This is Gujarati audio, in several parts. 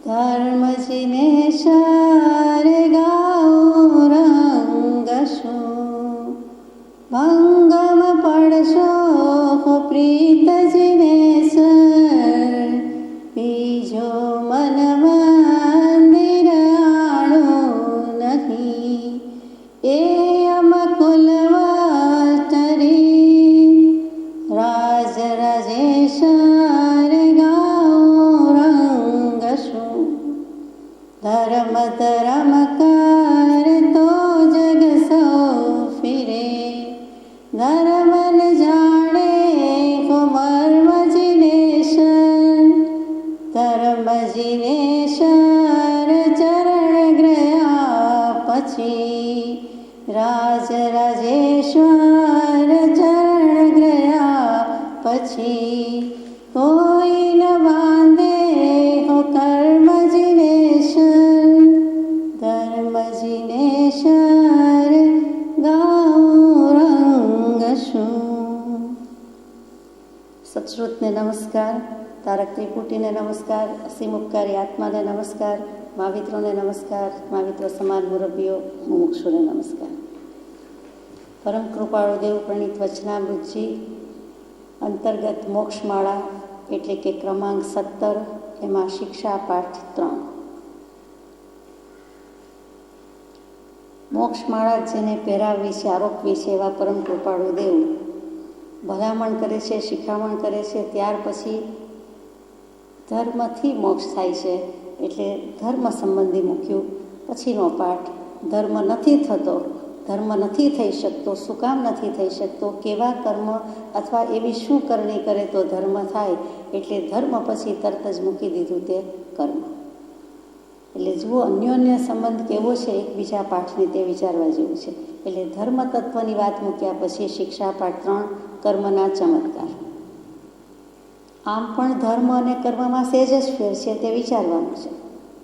ધર્મ જીનેશ્વર ગાઓ રંગ શું ભંગમ પડશો પ્રીત જીનેશ્વર બીજો મન મંદિર આણું નહીં એ અમકુલવતરી રાજ રાજેશ્વર ધર્મ ધર્મ કર તો જગ સૌ ફિરે ધર્મ ન જાણે કો મર્મ જીનેશ્વર ધર્મ જીનેશ્વર ચરણ ગયા પછી રાજ રાજેશ્વર ચરણ ગયા પછી કોઈ ન બાંધે હો કર્મ જીનેશ્વર ગાઉ રંગ શું. સત્શ્રુતને નમસ્કાર, તારક ત્રિપુટીને નમસ્કાર, અસીમ ઉપકારી આત્માને નમસ્કાર, મહાવિત્રોને નમસ્કાર, મહાવિત્રો સમાન મુરબ્બીઓ મુમુક્ષુને નમસ્કાર. પરમ કૃપાળુ દેવ પ્રણીત વચનામૃતજી અંતર્ગત મોક્ષમાળા એટલે કે ક્રમાંક 17 એમાં શિક્ષા પાઠ 3. મોક્ષમાળા જેને પહેરાવવી છે, આરોપવી છે, એવા પરમ કૃપાળુ દેવ ભલામણ કરે છે, શિખામણ કરે છે. ત્યાર પછી ધર્મથી મોક્ષ થાય છે એટલે ધર્મ સંબંધી મૂક્યું. પછીનો પાઠ ધર્મ નથી થતો, ધર્મ નથી થઈ શકતો, શું કામ નથી થઈ શકતો, કેવા કર્મ અથવા એવી શું કરણી કરે તો ધર્મ થાય, એટલે ધર્મ પછી તરત જ મૂકી દીધું તે કર્મ. એટલે જુઓ અન્યોન્ય સંબંધ કેવો છે એકબીજા પાઠને તે વિચારવા જેવું છે. એટલે ધર્મ તત્વની વાત મૂક્યા પછી શિક્ષા પાઠ 3 કર્મના ચમત્કાર. આમ પણ ધર્મ અને કર્મમાં સહેજ જ ફેર છે તે વિચારવાનું છે.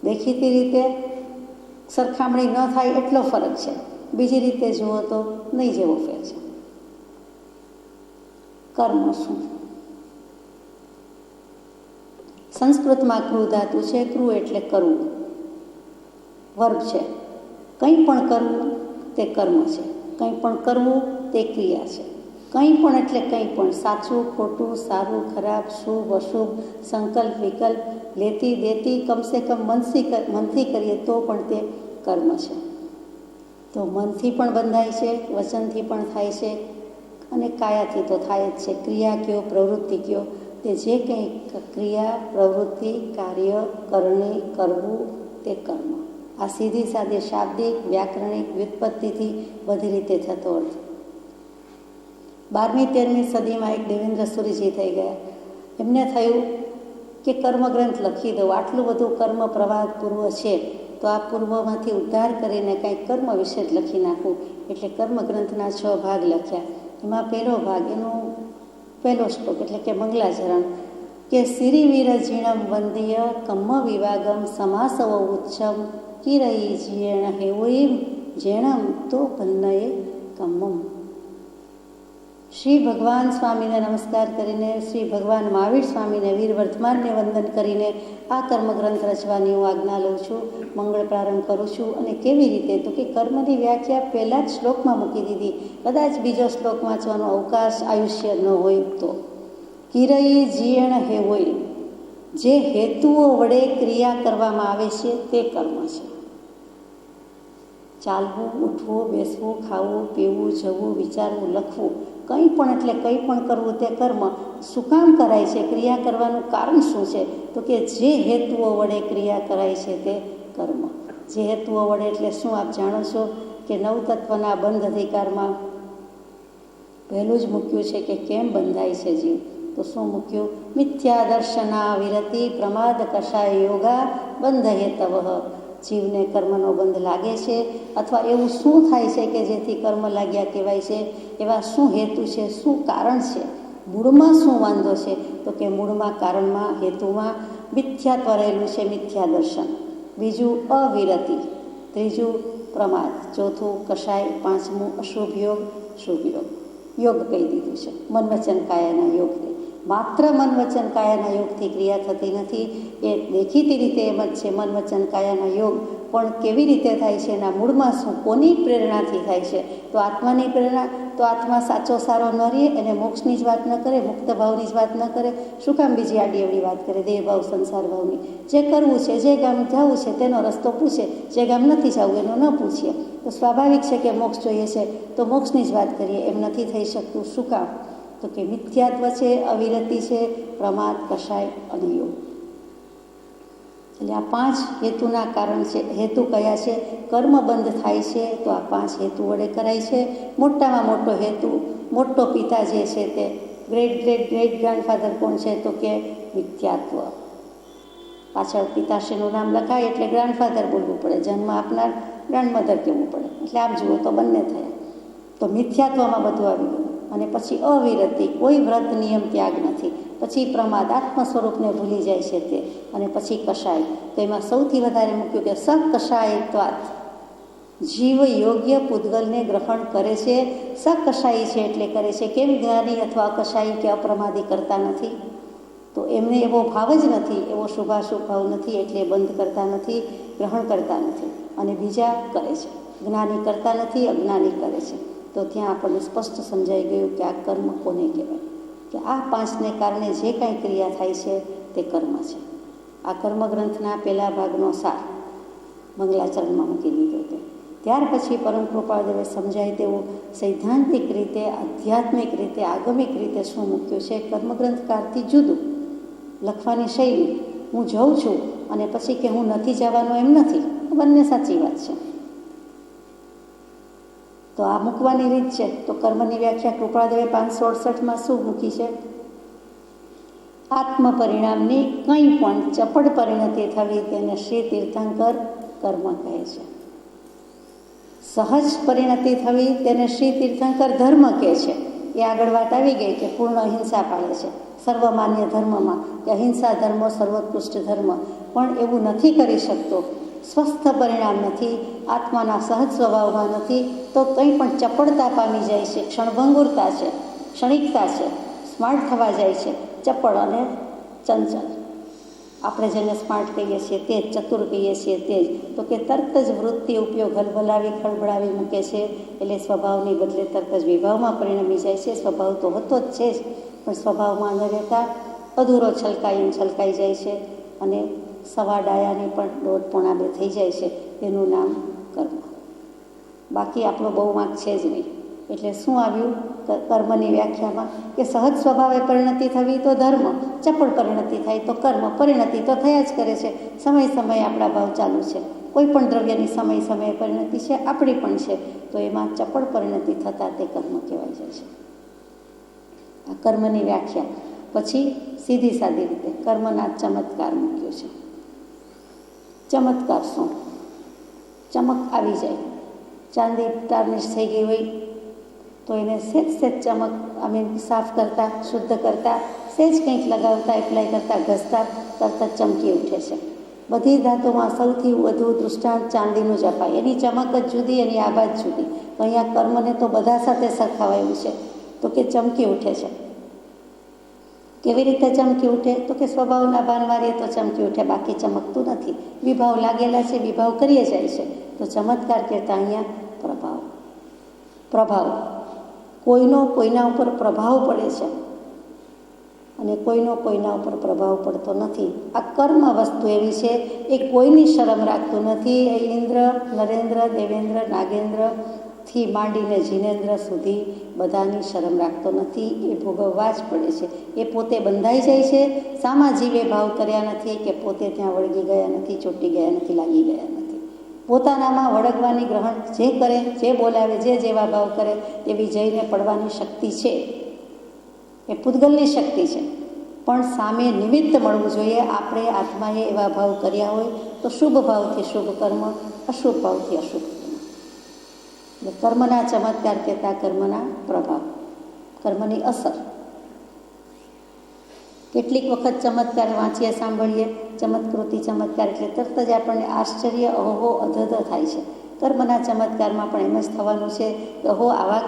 દેખીતી રીતે સરખામણી ન થાય એટલો ફરક છે, બીજી રીતે જુઓ તો નહીં જેવો ફેર છે. કર્મ શું? સંસ્કૃતમાં ક્રુ ધાતુ છે. ક્રુ એટલે કરવું, વર્ગ છે. કંઈ પણ કરવું તે કર્મ છે, કંઈ પણ કરવું તે ક્રિયા છે. કંઈ પણ એટલે કંઈ પણ, સાચું ખોટું, સારું ખરાબ, શુભ અશુભ, સંકલ્પ વિકલ્પ, લેતી દેતી, કમસે કમ મનથી કરીએ તો પણ તે કર્મ છે. તો મનથી પણ બંધાય છે, વચનથી પણ થાય છે અને કાયાથી તો થાય જ છે. ક્રિયા કયો, પ્રવૃત્તિ કયો, તે જે કંઈ ક્રિયા, પ્રવૃત્તિ, કાર્ય, કરણી, કરવું તે કર્મ. આ સીધી સાદી શાબ્દિક, વ્યાકરણિક, વ્યુત્પત્તિથી બધી રીતે થતો અર્થ. 12મી 13મી સદીમાં એક દેવેન્દ્ર સુરીજી થઈ ગયા. એમને થયું કે કર્મગ્રંથ લખી દઉં, આટલું બધું કર્મ પ્રવાહ પૂર્વ છે તો આ પૂર્વમાંથી ઉદ્ધાર કરીને કાંઈક કર્મ વિશે જ લખી નાખું. એટલે કર્મગ્રંથના 6 ભાગ લખ્યા. એમાં પહેલો ભાગ, એનો પહેલો શ્લોક એટલે કે મંગલાચરણ કે સિરિવીર જીણમ વંદીય કમ્મ વિવાગમ સમાસવ ઉચ્છમ કિરઈ જીણ હેવોઈમ જેણમ તો બંનયે કમ્મમ. શ્રી ભગવાન સ્વામીને નમસ્કાર કરીને, શ્રી ભગવાન મહાવીર સ્વામીને, વીર વર્ધમાનને વંદન કરીને આ કર્મગ્રંથ રચવાની હું આજ્ઞા લઉં છું, મંગળ પ્રારંભ કરું છું. અને કેવી રીતે? તો કે કર્મની વ્યાખ્યા પહેલાં જ શ્લોકમાં મૂકી દીધી. કદાચ બીજો શ્લોક વાંચવાનો અવકાશ, આયુષ્ય ન હોય તો. કિરઈ જીણ હેવોઈમ, જે હેતુઓ વડે ક્રિયા કરવામાં આવે છે તે કર્મ છે. ચાલવું, ઉઠવું, બેસવું, ખાવું, પીવું, જવું, વિચારવું, લખવું, કંઈ પણ એટલે કંઈ પણ કરવું તે કર્મ. શું કામ કરાય છે? ક્રિયા કરવાનું કારણ શું છે? તો કે જે હેતુઓ વડે ક્રિયા કરાય છે તે કર્મ. જે હેતુઓ વડે એટલે શું આપ જાણો છો કે નવતત્વના બંધ અધિકારમાં પહેલું જ મૂક્યું છે કે કેમ બંધાય છે જીવ. તો શું મૂક્યું? મિથ્યા દર્શના વિરતિ પ્રમાદ કષાય યોગા બંધ હેતવ. જીવને કર્મનો બંધ લાગે છે અથવા એવું શું થાય છે કે જેથી કર્મ લાગ્યા કહેવાય છે? એવા શું હેતુ છે, શું કારણ છે, મૂળમાં શું વાંધો છે? તો કે મૂળમાં, કારણમાં, હેતુમાં મિથ્યાત્વ રહેલું છે, મિથ્યા દર્શન. બીજું અવિરતિ, ત્રીજું પ્રમાદ, ચોથું કષાય, પાંચમું અશુભ યોગ, શુભ યોગ. યોગ કહી દીધું છે, મન વચન કાયાના યોગને. માત્ર મન વચન કાયાના યોગથી ક્રિયા થતી નથી. એ દેખીતી રીતે એમ જ છે. મન વચન કાયાના યોગ પણ કેવી રીતે થાય છે, એના મૂળમાં શું, કોની પ્રેરણાથી થાય છે? તો આત્માની પ્રેરણા. તો આત્મા સાચો સારો ન રહે, એને મોક્ષની જ વાત ન કરે, મુક્ત ભાવની જ વાત ન કરે, શું કામ બીજી આડી એવડી વાત કરે, દેહ ભાવ, સંસાર ભાવની? જે કરવું છે, જે ગામ જવું છે તેનો રસ્તો પૂછે, જે ગામ નથી જવું એનો ન પૂછીએ. તો સ્વાભાવિક છે કે મોક્ષ જોઈએ છે તો મોક્ષની જ વાત કરીએ. એમ નથી થઈ શકતું. શું કામ? તો કે મિથ્યાત્વ છે, અવિરતિ છે, પ્રમાદ, કષાય અને યોગ. એટલે આ 5 હેતુના કારણ છે. હેતુ કયા છે? કર્મ બંધ થાય છે તો આ 5 હેતુ વડે કરાય છે. મોટામાં મોટો હેતુ, મોટો પિતા જે છે તે ગ્રેટ ગ્રેટ ગ્રેટ ગ્રાન્ડફાધર કોણ છે? તો કે મિથ્યાત્વ. પાછળ પિતાશ્રીનું નામ લખાય એટલે ગ્રાન્ડફાધર બોલવું પડે, જન્મ આપનાર ગ્રાન્ડમધર કહેવું પડે. એટલે આપ જુઓ તો બંને થયા. તો મિથ્યાત્વમાં બધું આવી ગયું. અને પછી અવિરતિ, કોઈ વ્રત નિયમ ત્યાગ નથી. પછી પ્રમાદ, આત્મ સ્વરૂપને ભૂલી જાય છે તે. અને પછી કષાય. તો એમાં સૌથી વધારે મૂક્યું કે સકષાયત્વાત, જીવ યોગ્ય પૂતગલને ગ્રહણ કરે છે. સકષાયી છે એટલે કરે છે. કેમ જ્ઞાની અથવા અકષાયી કે અપ્રમાદી કરતા નથી? તો એમને એવો ભાવ જ નથી, એવો શુભાશુભ ભાવ નથી, એટલે બંધ કરતા નથી, ગ્રહણ કરતા નથી. અને બીજા કરે છે. જ્ઞાની કરતા નથી, અજ્ઞાની કરે છે. તો ત્યાં આપણને સ્પષ્ટ સમજાઈ ગયું કે આ કર્મ કોને કહેવાય. કે આ 5ને કારણે જે કાંઈ ક્રિયા થાય છે તે કર્મ છે. આ કર્મગ્રંથના પહેલા ભાગનો સાર મંગલાચરણમાં મૂકી દીધો છે. ત્યાર પછી પરમ કૃપાળદેવે સમજાય તેવું સૈદ્ધાંતિક રીતે, આધ્યાત્મિક રીતે, આગમિક રીતે શું મૂક્યું છે કર્મગ્રંથકારથી જુદું. લખવાની શૈલી, હું જઉં છું અને પછી કે હું નથી જવાનું એમ નથી, બંને સાચી વાત છે. તો આ મૂકવાની રીત છે. તો કર્મની વ્યાખ્યા કૃપાળદેવે 568માં શું મૂકી છે? આત્મ પરિણામની કંઈ પણ ચપળ પરિણતિ થવી તેને શ્રી તીર્થંકર કર્મ કહે છે. સહજ પરિણતિ થવી તેને શ્રી તીર્થંકર ધર્મ કહે છે. એ આગળ વાત આવી ગઈ કે પૂર્ણ અહિંસા પાળે છે સર્વમાન્ય ધર્મમાં, કે અહિંસા ધર્મ સર્વોત્કૃષ્ટ ધર્મ. પણ એવું નથી કરી શકતો, સ્વસ્થ પરિણામ નથી, આત્માના સહજ સ્વભાવમાં નથી, તો કંઈ પણ ચપળતા પામી જાય છે, ક્ષણભંગુરતા છે, ક્ષણિકતા છે, સ્માર્ટ થવા જાય છે, ચપળ અને ચંચલ. આપણે જેને સ્માર્ટ કહીએ છીએ તે જ, ચતુર કહીએ છીએ તે જ. તો કે તરત જ વૃત્તિ ઉપયોગ હલબલાવી ખળબળાવી મૂકે છે. એટલે સ્વભાવની બદલે તરત જ વિભાવમાં પરિણમી જાય છે. સ્વભાવ તો હતો જ છે જ, પણ સ્વભાવમાં ન રહેતા અધૂરો છલકાઈ જાય છે. અને સવા ડાયાની પણ દોઢ પોણા બે થઈ જાય છે. એનું નામ કર્મ. બાકી આપણો બહુ વાંક છે જ નહીં. એટલે શું આવ્યું કર્મની વ્યાખ્યામાં? કે સહજ સ્વભાવે પરિણતિ થવી તો ધર્મ, ચપળ પરિણતિ થાય તો કર્મ. પરિણતિ તો થયા જ કરે છે. સમય સમયે આપણા ભાવ ચાલુ છે. કોઈ પણ દ્રવ્યની સમય સમયે પરિણતિ છે, આપણી પણ છે. તો એમાં ચપળ પરિણતિ થતાં તે કર્મ કહેવાય જાય છે. આ કર્મની વ્યાખ્યા. પછી સીધી સાદી રીતે કર્મના ચમત્કાર મૂક્યો છે. ચમત્કાર શું? ચમક આવી જાય, ચાંદી ટાર્નિશ થઈ ગઈ હોય તો એને સેજ ચમક સાફ કરતા, શુદ્ધ કરતા, સેજ કંઈક લગાવતા, એપ્લાય કરતા, ઘસતા તરત જ ચમકી ઉઠે છે. બધી ધાતુમાં સૌથી વધુ દૃષ્ટાંત ચાંદીનું જ અપાય. એની ચમક જ જુદી, એની આભા જ જુદી. તો અહીંયા કર્મને તો બધા સાથે સરખાવાયું છે. તો કે ચમકી ઉઠે છે. કેવી રીતે ચમકી ઉઠે? તો કે સ્વભાવના ભાન મારીએ તો ચમકી ઉઠે, બાકી ચમકતું નથી. વિભાવ લાગેલા છે, વિભાવ કરીએ જાય છે. તો ચમત્કાર કહેતા અહીંયા પ્રભાવ. કોઈનો કોઈના ઉપર પ્રભાવ પડે છે અને કોઈનો કોઈના ઉપર પ્રભાવ પડતો નથી. આ કર્મ વસ્તુ એવી છે, એ કોઈની શરમ રાખતું નથી. એ ઇન્દ્ર, નરેન્દ્ર, દેવેન્દ્ર, નાગેન્દ્રથી માંડીને જીનેન્દ્ર સુધી બધાની શરમ રાખતો નથી. એ ભોગવવા જ પડે છે. એ પોતે બંધાઈ જાય છે. સામા જીવે ભાવ કર્યા નથી કે પોતે ત્યાં વળગી ગયા નથી, ચોંટી ગયા નથી, લાગી ગયા નથી. પોતાનામાં વળગવાની, ગ્રહણ જે કરે, જે બોલાવે, જેવા ભાવ કરે તેવી જઈને પડવાની શક્તિ છે. એ પૂતગલની શક્તિ છે. પણ સામે નિમિત્ત મળવું જોઈએ. આપણે આત્માએ એવા ભાવ કર્યા હોય તો શુભ ભાવથી શુભ કર્મ, અશુભ ભાવથી અશુભ કર્મ. એટલે કર્મના ચમત્કાર કહેતા કર્મના પ્રભાવ, કર્મની અસર. કેટલીક વખત ચમત્કાર વાંચીએ, સાંભળીએ, ચમત્કૃતિ ચમત્કાર એટલે તરત જ આપણને આશ્ચર્ય, અહોહો, અધધ થાય છે. કર્મના ચમત્કારમાં પણ એમ જ થવાનું છે કે આવા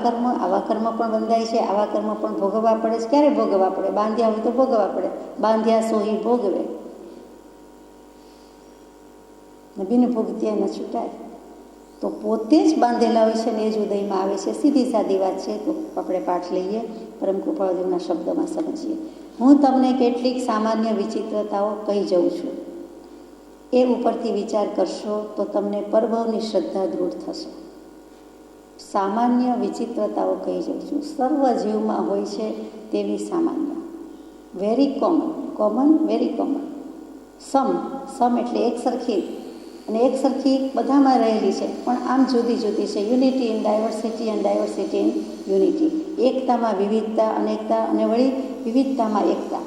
કર્મ પણ બંધાય છે, આવા કર્મ પણ ભોગવવા પડે છે. ક્યારે ભોગવવા પડે? બાંધ્યા હોય તો ભોગવવા પડે. બાંધ્યા સોહી ભોગવે, બિન ભોગત્યા ન છૂટાય. તો પોતે જ બાંધેલા હોય છે ને એ જ ઉદયમાં આવે છે. સીધી સાદી વાત છે. તો આપણે પાઠ લઈએ, પરમ કૃપાળુદેવના શબ્દોમાં સમજીએ. હું તમને કેટલીક સામાન્ય વિચિત્રતાઓ કહી જાઉં છું. એ ઉપરથી વિચાર કરશો તો તમને પરભવની શ્રદ્ધા દૃઢ થશે. સામાન્ય વિચિત્રતાઓ કહી જાઉં છું. સર્વ જીવમાં હોય છે તેવી સામાન્ય, વેરી કોમન, વેરી કોમન. સમ એટલે એક સરખી, અને એક સરખી બધામાં રહેલી છે, પણ આમ જુદી જુદી છે. Unity in diversity and diversity in unity. એકતામાં વિવિધતા, અનેકતા, અને વળી વિવિધતામાં એકતા.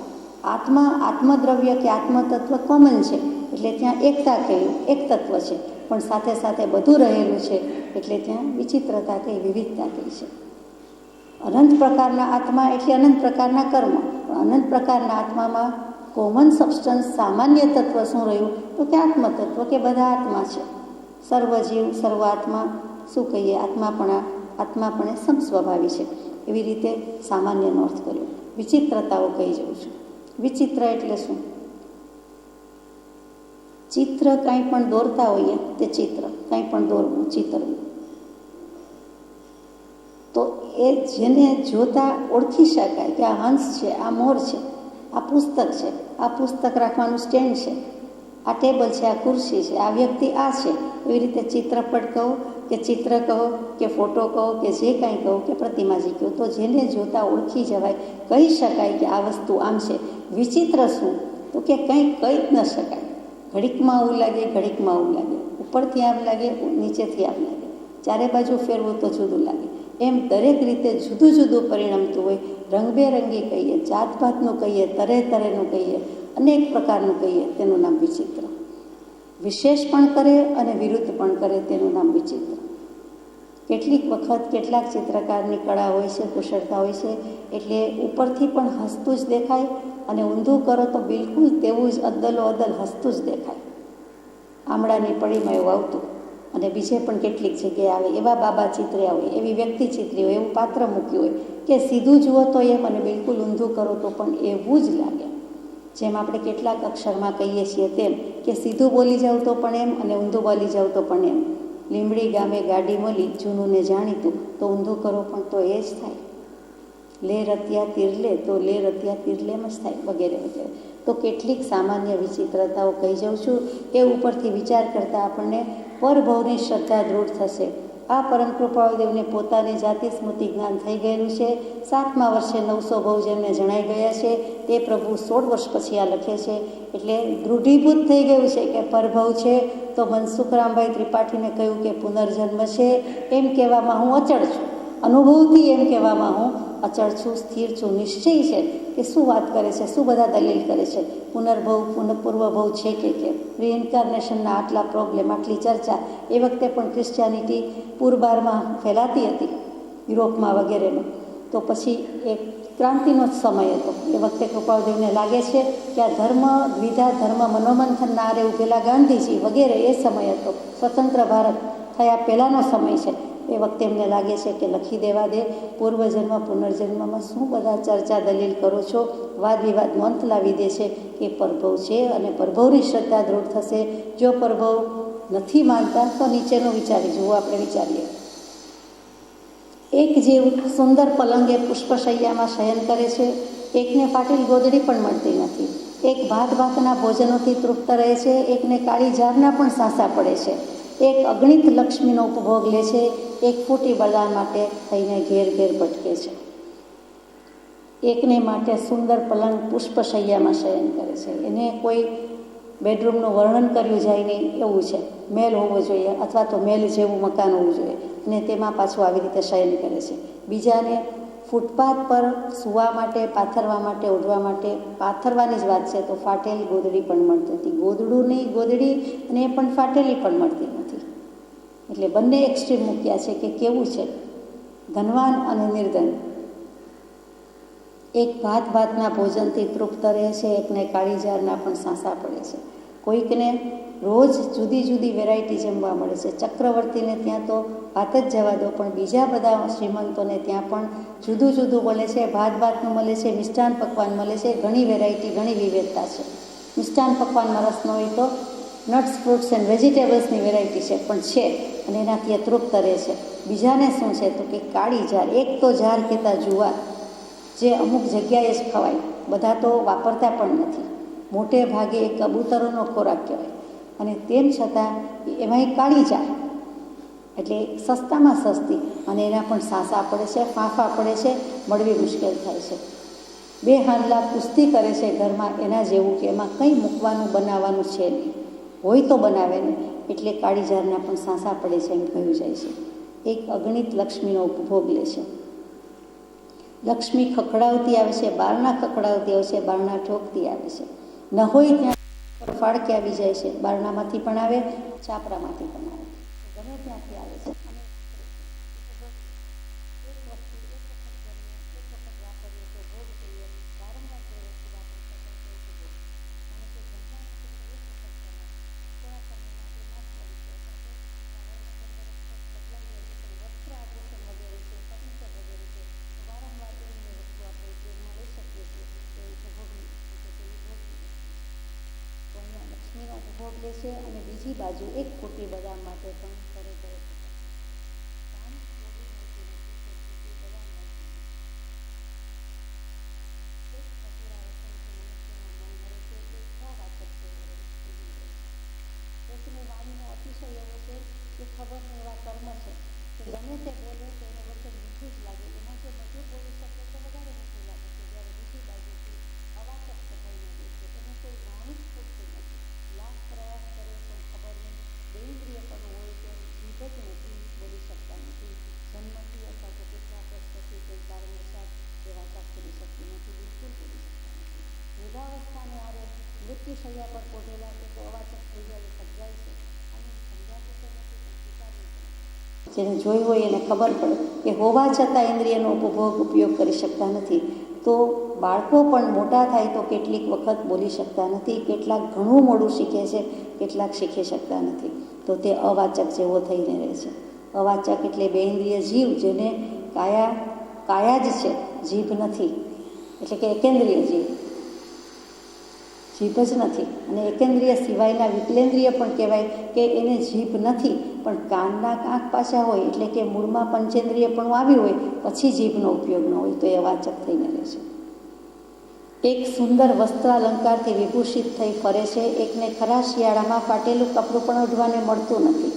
આત્મદ્રવ્ય કે આત્મતત્વ કોમન છે એટલે ત્યાં એકતા કહ્યું, એક તત્વ છે, પણ સાથે સાથે બધું રહેલું છે એટલે ત્યાં વિચિત્રતા કહી, વિવિધતા કહી છે. અનંત પ્રકારના આત્મા એટલે અનંત પ્રકારના કર્મ, પણ અનંત પ્રકારના આત્મામાં કોમન સબસ્ટન્સ, સામાન્ય તત્વ શું રહ્યું? તો કે આત્મતત્વ, કે બધા આત્મા છે. સર્વજીવ, સર્વ આત્મા શું કહીએ? આત્માપણે સમસ્વભાવી છે. એવી રીતે સામાન્યનો અર્થ કર્યો. વિચિત્રતાઓ કહી જાઉં છું. વિચિત્ર એટલે શું? ચિત્ર કંઈ પણ દોરતા હોઈએ તે ચિત્ર, કંઈ પણ દોરવું, ચિતરવું. તો એ જેને જોતા ઓળખી શકાય કે આ હંસ છે, આ મોર છે, આ પુસ્તક છે, આ પુસ્તક રાખવાનું સ્ટેન્ડ છે, આ ટેબલ છે, આ ખુરશી છે, આ વ્યક્તિ આ છે. એવી રીતે ચિત્રપટ કહો કે ચિત્ર કહો કે ફોટો કહો કે જે કાંઈ કહો કે પ્રતિમાજી કહો, તો જેને જોતા ઓળખી જવાય, કહી શકાય કે આ વસ્તુ આમ છે. વિચિત્ર શું? તો કે કંઈ કહી જ ન શકાય. ઘડીકમાં આવું લાગે, ઘડીકમાં આવું લાગે, ઉપરથી આમ લાગે, નીચેથી આમ લાગે, ચારે બાજુ ફેરવું તો જુદું લાગે. એમ દરેક રીતે જુદું જુદું પરિણમતું હોય. રંગબેરંગી કહીએ, જાતભાતનું કહીએ, તરે તરેનું કહીએ, અનેક પ્રકારનું કહીએ, તેનું નામ વિચિત્ર. વિશેષ પણ કરે અને વિરુદ્ધ પણ કરે, તેનું નામ વિચિત્ર. કેટલીક વખત કેટલાક ચિત્રકારની કળા હોય છે, કુશળતા હોય છે, એટલે ઉપરથી પણ હસતું જ દેખાય, અને ઊંધું કરો તો બિલકુલ તેવું જ અદલો અદલ હસતું જ દેખાય. આમળાની પડીમાં એવું આવતું. અને બીજે પણ કેટલીક જગ્યાએ આવે. એવા બાબા ચિત્ર્યા હોય, એવી વ્યક્તિ ચિત્રી હોય, એવું પાત્ર મૂક્યું હોય કે સીધું જુઓ તો એમ, અને બિલકુલ ઊંધું કરો તો પણ એવું જ લાગે. જેમ આપણે કેટલાક અક્ષરમાં કહીએ છીએ તેમ, કે સીધું બોલી જાવ તો પણ એમ, અને ઊંધું બોલી જાવ તો પણ એમ. લીમડી ગામે ગાડી મળી, જૂનું ને જાણીતું, તો ઊંધું કરો પણ તો એ જ થાય. લે રતિયા તીરલે તો લે રતિયા તીરલેમ જ થાય, વગેરે વગેરે. તો કેટલીક સામાન્ય વિચિત્રતાઓ કહી જાઉં છું. એ ઉપરથી વિચાર કરતાં આપણને પરભવની શ્રદ્ધા દૃઢ થશે. આ પરમ કૃપાળુદેવને પોતાની જાતિ સ્મૃતિ જ્ઞાન થઈ ગયેલું છે. 7મા વર્ષે 900 ભવ જેમને જણાઈ ગયા છે, તે પ્રભુ 16 વર્ષ પછી આ લખે છે. એટલે દૃઢીભૂત થઈ ગયું છે કે પરભવ છે. તો મનસુખરામભાઈ ત્રિપાઠીને કહ્યું કે પુનર્જન્મ છે, એમ કહેવામાં હું અચળ છું. અનુભવથી એમ કહેવામાં હું અચળ છું, સ્થિર છું, નિશ્ચય છે કે શું વાત કરે છે, શું બધા દલીલ કરે છે. પુનર્ભવ, પૂર્વભવ છે કે કેમ? રીઇન્કાર્નેશનના આટલા પ્રોબ્લેમ, આટલી ચર્ચા એ વખતે પણ ક્રિશ્ચિયાનિટી પૂરબારમાં ફેલાતી હતી, યુરોપમાં વગેરેમાં. તો પછી એક ક્રાંતિનો જ સમય હતો. એ વખતે કૃપાળુદેવને લાગે છે કે આ દ્વિધા ધર્મ મનોમંથનના આરે ઉભેલા ગાંધીજી વગેરે એ સમય હતો, સ્વતંત્ર ભારત થયા પહેલાંનો સમય છે. એ વખતે એમને લાગે છે કે લખી દેવા દે. પૂર્વજન્મ પુનર્જન્મમાં શું બધા ચર્ચા દલીલ કરો છો? વાદ વિવાદ નોંધ લાવી દે છે કે પરભવ છે, અને પરભવની શ્રદ્ધા દૃઢ થશે. જો પરભવ નથી માનતા તો નીચેનું વિચારી જુઓ. આપણે વિચારીએ, એક જીવ સુંદર પલંગે પુષ્પશૈયામાં શયન કરે છે, એકને ફાટેલી ગોદડી પણ મળતી નથી. એક ભાત ભાતના ભોજનોથી તૃપ્ત રહે છે, એકને કાળી ઝારના પણ સાંસા પડે છે. એક અગણિત લક્ષ્મીનો ઉપભોગ લે છે, એક ફૂટી બળા માટે થઈને ઘેર ઘેર ભટકે છે. એકને માટે સુંદર પલંગ પુષ્પશૈયામાં શયન કરે છે. એને કોઈ બેડરૂમનું વર્ણન કર્યું જાય નહીં એવું છે. મહેલ હોવો જોઈએ, અથવા તો મહેલ જેવું મકાન હોવું જોઈએ, અને તેમાં પાછું આવી રીતે શયન કરે છે. બીજાને ફૂટપાથ પર સૂવા માટે, પાથરવા માટે, ઓઢવા માટે, પાથરવાની જ વાત છે તો ફાટેલી ગોદડી પણ મળતી નથી. ગોદડું નહીં, ગોદડી, અને એ પણ ફાટેલી પણ મળતી નથી. એટલે બંને એક્સ્ટ્રીમ મૂક્યા છે કે કેવું છે ધનવાન અને નિર્ધન. એક ભાતના ભોજનથી તૃપ્ત રહે છે, એકને કાળી ઝારના પણ સાંસા પડે છે. કોઈકને રોજ જુદી જુદી વેરાયટી જમવા મળે છે. ચક્રવર્તીને ત્યાં તો વાત જ જવા દો, પણ બીજા બધા શ્રીમંતોને ત્યાં પણ જુદું જુદું મળે છે. ભાતનું મળે છે, મિષ્ટાન પકવાન મળે છે, ઘણી વેરાયટી, ઘણી વિવિધતા છે. મિષ્ટાન પકવાનમાં રસ ન હોય તો નટ્સ, ફ્રૂટ્સ એન્ડ વેજીટેબલ્સની વેરાયટી છે, પણ છે, અને એનાથી તૃપ્ત રહે છે. બીજાને શું છે તો કે કાળી જાર, એક તો જાર કહેતા જુવાર, જે અમુક જગ્યાએ જ ખવાય, બધા તો વાપરતા પણ નથી. મોટે ભાગે એ કબૂતરોનો ખોરાક કહેવાય, અને તેમ છતાં એમાંય કાળી જાર, એટલે સસ્તામાં સસ્તી, અને એના પણ સાંસા પડે છે, ફાંફા પડે છે, મળવી મુશ્કેલ થાય છે. બે હાંડલા કુસ્તી કરે છે ઘરમાં, એના જેવું કે એમાં કંઈ મૂકવાનું બનાવવાનું છે નહીં, હોય તો બનાવે ને, એટલે કાળી જારના પણ સાંસા પડે છે એમ કહ્યું જાય છે. એક અગણિત લક્ષ્મીનો ઉપભોગ લે છે. લક્ષ્મી ખખડાવતી આવે છે, બારણા ખખડાવતી આવે છે, બારણા ઠોકતી આવે છે. ન હોય ત્યાં ફાળકે આવી જાય છે, બારણામાંથી પણ આવે, ચાપરામાંથી પણ આવે, ગમે ત્યાંથી આવે છે. ઉપભોગ લે છે. અને બીજી બાજુ એક કુટી બદામ માટે પણ ઘરે ઘરે વાણીનો અતિશય એવો છે કે ખબર ને એવા કર્મ છે કે ગમે તે બોલે તો એને વચન મીઠું જ લાગે, એમાં જો બધું બોલી શકે તો વધારે મીઠું લાગે છે. જ્યારે બીજી બાજુથી અવાચક થઈને દે છે, એને કોઈ વાણી જ પૂરતું નથી, લાખ પ્રયાસ કરે પણ ખબર નહીં, બેઇન્દ્રિય કરવું હોય તો જીભ જ નથી, બોલી શકતા નથી. જન્મથી અથવા તો કેટલાક વર્ષ પછી કોઈ કારણવશાત એ વાચા ખોલી શકતી નથી, બિલકુલ બોલી શકતા નથી. વૃદ્ધાવસ્થાને આરે મૃત્યુ શૈયા પર પોઢેલા એ તો અવાચક થઈ જાય, સર્જાય છે, અને સમજાતું તો નથી પણ સ્વીકારવું પડે. જેને જોઈ હોય એને ખબર પડે કે હોવા છતાં ઇન્દ્રિયનો ઉપયોગ કરી શકતા નથી. તો બાળકો પણ મોટા થાય તો કેટલીક વખત બોલી શકતા નથી, કેટલાક ઘણું મોડું શીખે છે, કેટલાક શીખી શકતા નથી. તો તે અવાચક જેવો થઈને રહે છે. અવાચક એટલે બેઇન્દ્રિય જીવ, જેને કાયા જ છે, જીભ નથી, એટલે કે એકેન્દ્રિય જીવ, જીભ જ નથી. અને એકેન્દ્રિય સિવાયના વિકલેન્દ્રિય પણ કહેવાય કે એને જીભ નથી, પણ કાનના આંખ પાછા હોય, એટલે કે મૂળમાં પંચેન્દ્રિય પણ આવ્યું હોય, પછી જીભનો ઉપયોગ ન હોય, તો એ વાચક થઈને રહે છે. એક સુંદર વસ્ત્રાલંકારથી વિભૂષિત થઈ ફરે છે, એકને ખરા શિયાળામાં ફાટેલું કપડું પણ ઓઢવાને મળતું નથી.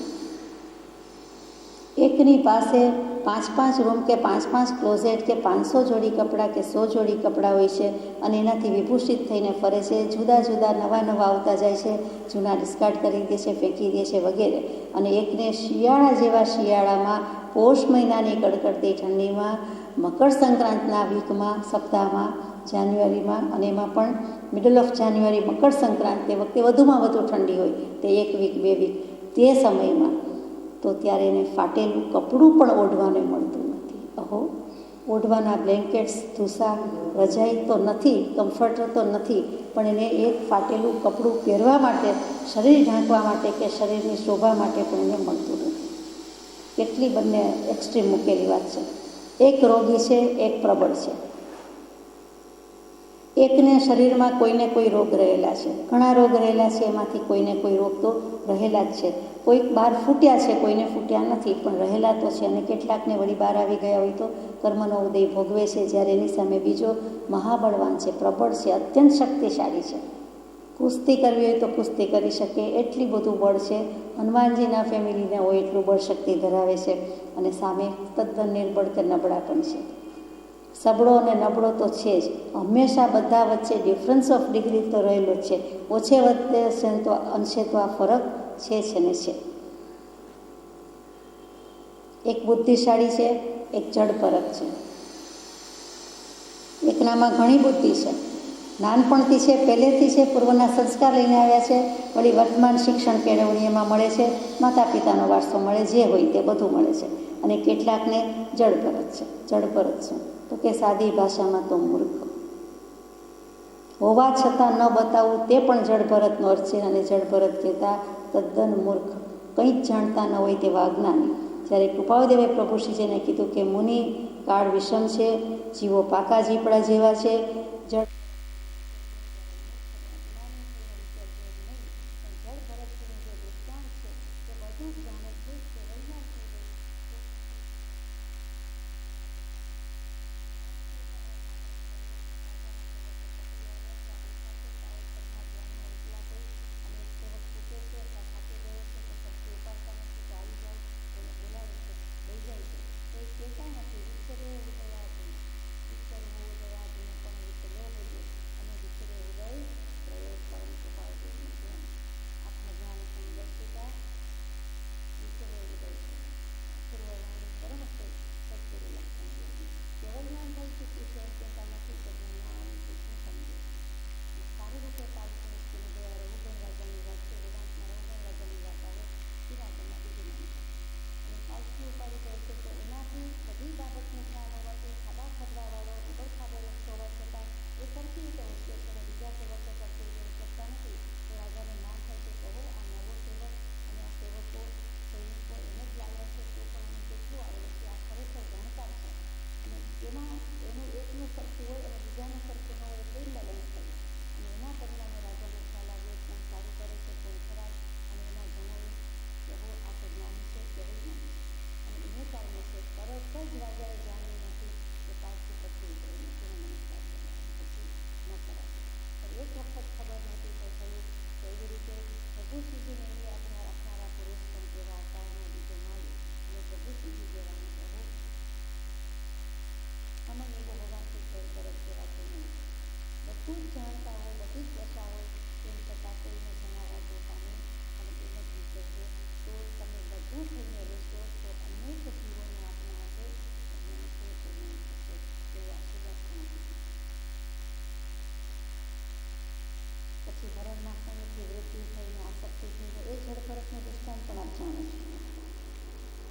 એકની પાસે 5-5 રૂમ કે 5-5 ક્લોઝેટ કે 500 જોડી કપડાં કે 100 જોડી કપડાં હોય છે, અને એનાથી વિભૂષિત થઈને ફરે છે. જુદા જુદા નવા આવતા જાય છે, જૂના ડિસ્કાર્ડ કરી દે છે, ફેંકી દે છે વગેરે. અને એકને શિયાળામાં પોષ મહિનાની કડકડતી ઠંડીમાં, મકર સંક્રાંતના વીકમાં, સપ્તાહમાં, જાન્યુઆરીમાં, અને એમાં પણ મિડલ ઓફ જાન્યુઆરી મકર સંક્રાંત, તે વખતે વધુમાં વધુ ઠંડી હોય, તે 1 વીક 2 વીક, તે સમયમાં તો ત્યારે એને ફાટેલું કપડું પણ ઓઢવાને મળતું નથી. અહો, ઓઢવાના બ્લેન્કેટ્સ, ધૂસા, રજાઈ તો નથી, કમ્ફર્ટર તો નથી, પણ એને એક ફાટેલું કપડું પહેરવા માટે, શરીર ઢાંકવા માટે કે શરીરની શોભા માટે પણ એને મળતું નથી. કેટલી બંને એક્સ્ટ્રીમ મૂકેલી વાત છે. એક રોગી છે, એક પ્રબળ છે. એકને શરીરમાં કોઈને કોઈ રોગ રહેલા છે, ઘણા રોગ રહેલા છે, એમાંથી કોઈને કોઈ રોગ તો રહેલા જ છે. કોઈક બહાર ફૂટ્યા છે, કોઈને ફૂટ્યા નથી, પણ રહેલા તો છે. અને કેટલાકને વળી બહાર આવી ગયા હોય તો કર્મનો ઉદય ભોગવે છે. જ્યારે એની સામે બીજો મહાબળવાન છે, પ્રબળ છે, અત્યંત શક્તિશાળી છે. કુસ્તી કરવી હોય તો કુસ્તી કરી શકે, એટલી બધું બળ છે. હનુમાનજીના ફેમિલીને હોય એટલું બળ શક્તિ ધરાવે છે, અને સામે તદ્દન નિર્બળ કે નબળા પણ છે. સબળો અને નબળો તો છે જ, હંમેશા બધા વચ્ચે ડિફરન્સ ઓફ ડિગ્રી તો રહેલો જ છે. ઓછે વધે છે તો અંશે તો આ ફરક છે ને છે. એક બુદ્ધિશાળી છે, એક જડ પરક છે. એકનામાં ઘણી બુદ્ધિ છે, નાનપણથી છે, પહેલેથી છે, પૂર્વના સંસ્કાર લઈને આવ્યા છે, વળી વર્તમાન શિક્ષણ કેળવણી એમાં મળે છે, માતા પિતાનો વારસો મળે, જે હોય તે બધું મળે છે. અને કેટલાકને જડ પરક છે. તો કે સાદી ભાષામાં તો મૂર્ખ. હોવા છતાં ન બતાવવું તે પણ જડ ભરતનો અર્થ છે. અને જડ ભરત કહેતા તદ્દન મૂર્ખ, કંઈ જ જાણતા ન હોય તેવા અજ્ઞાની. જ્યારે કૃપાળદેવે પ્રભુ શ્રીજીને કીધું કે મુનિ, કાળ વિષમ છે, જીવો પાકા ઝીપડા જેવા છે, જડ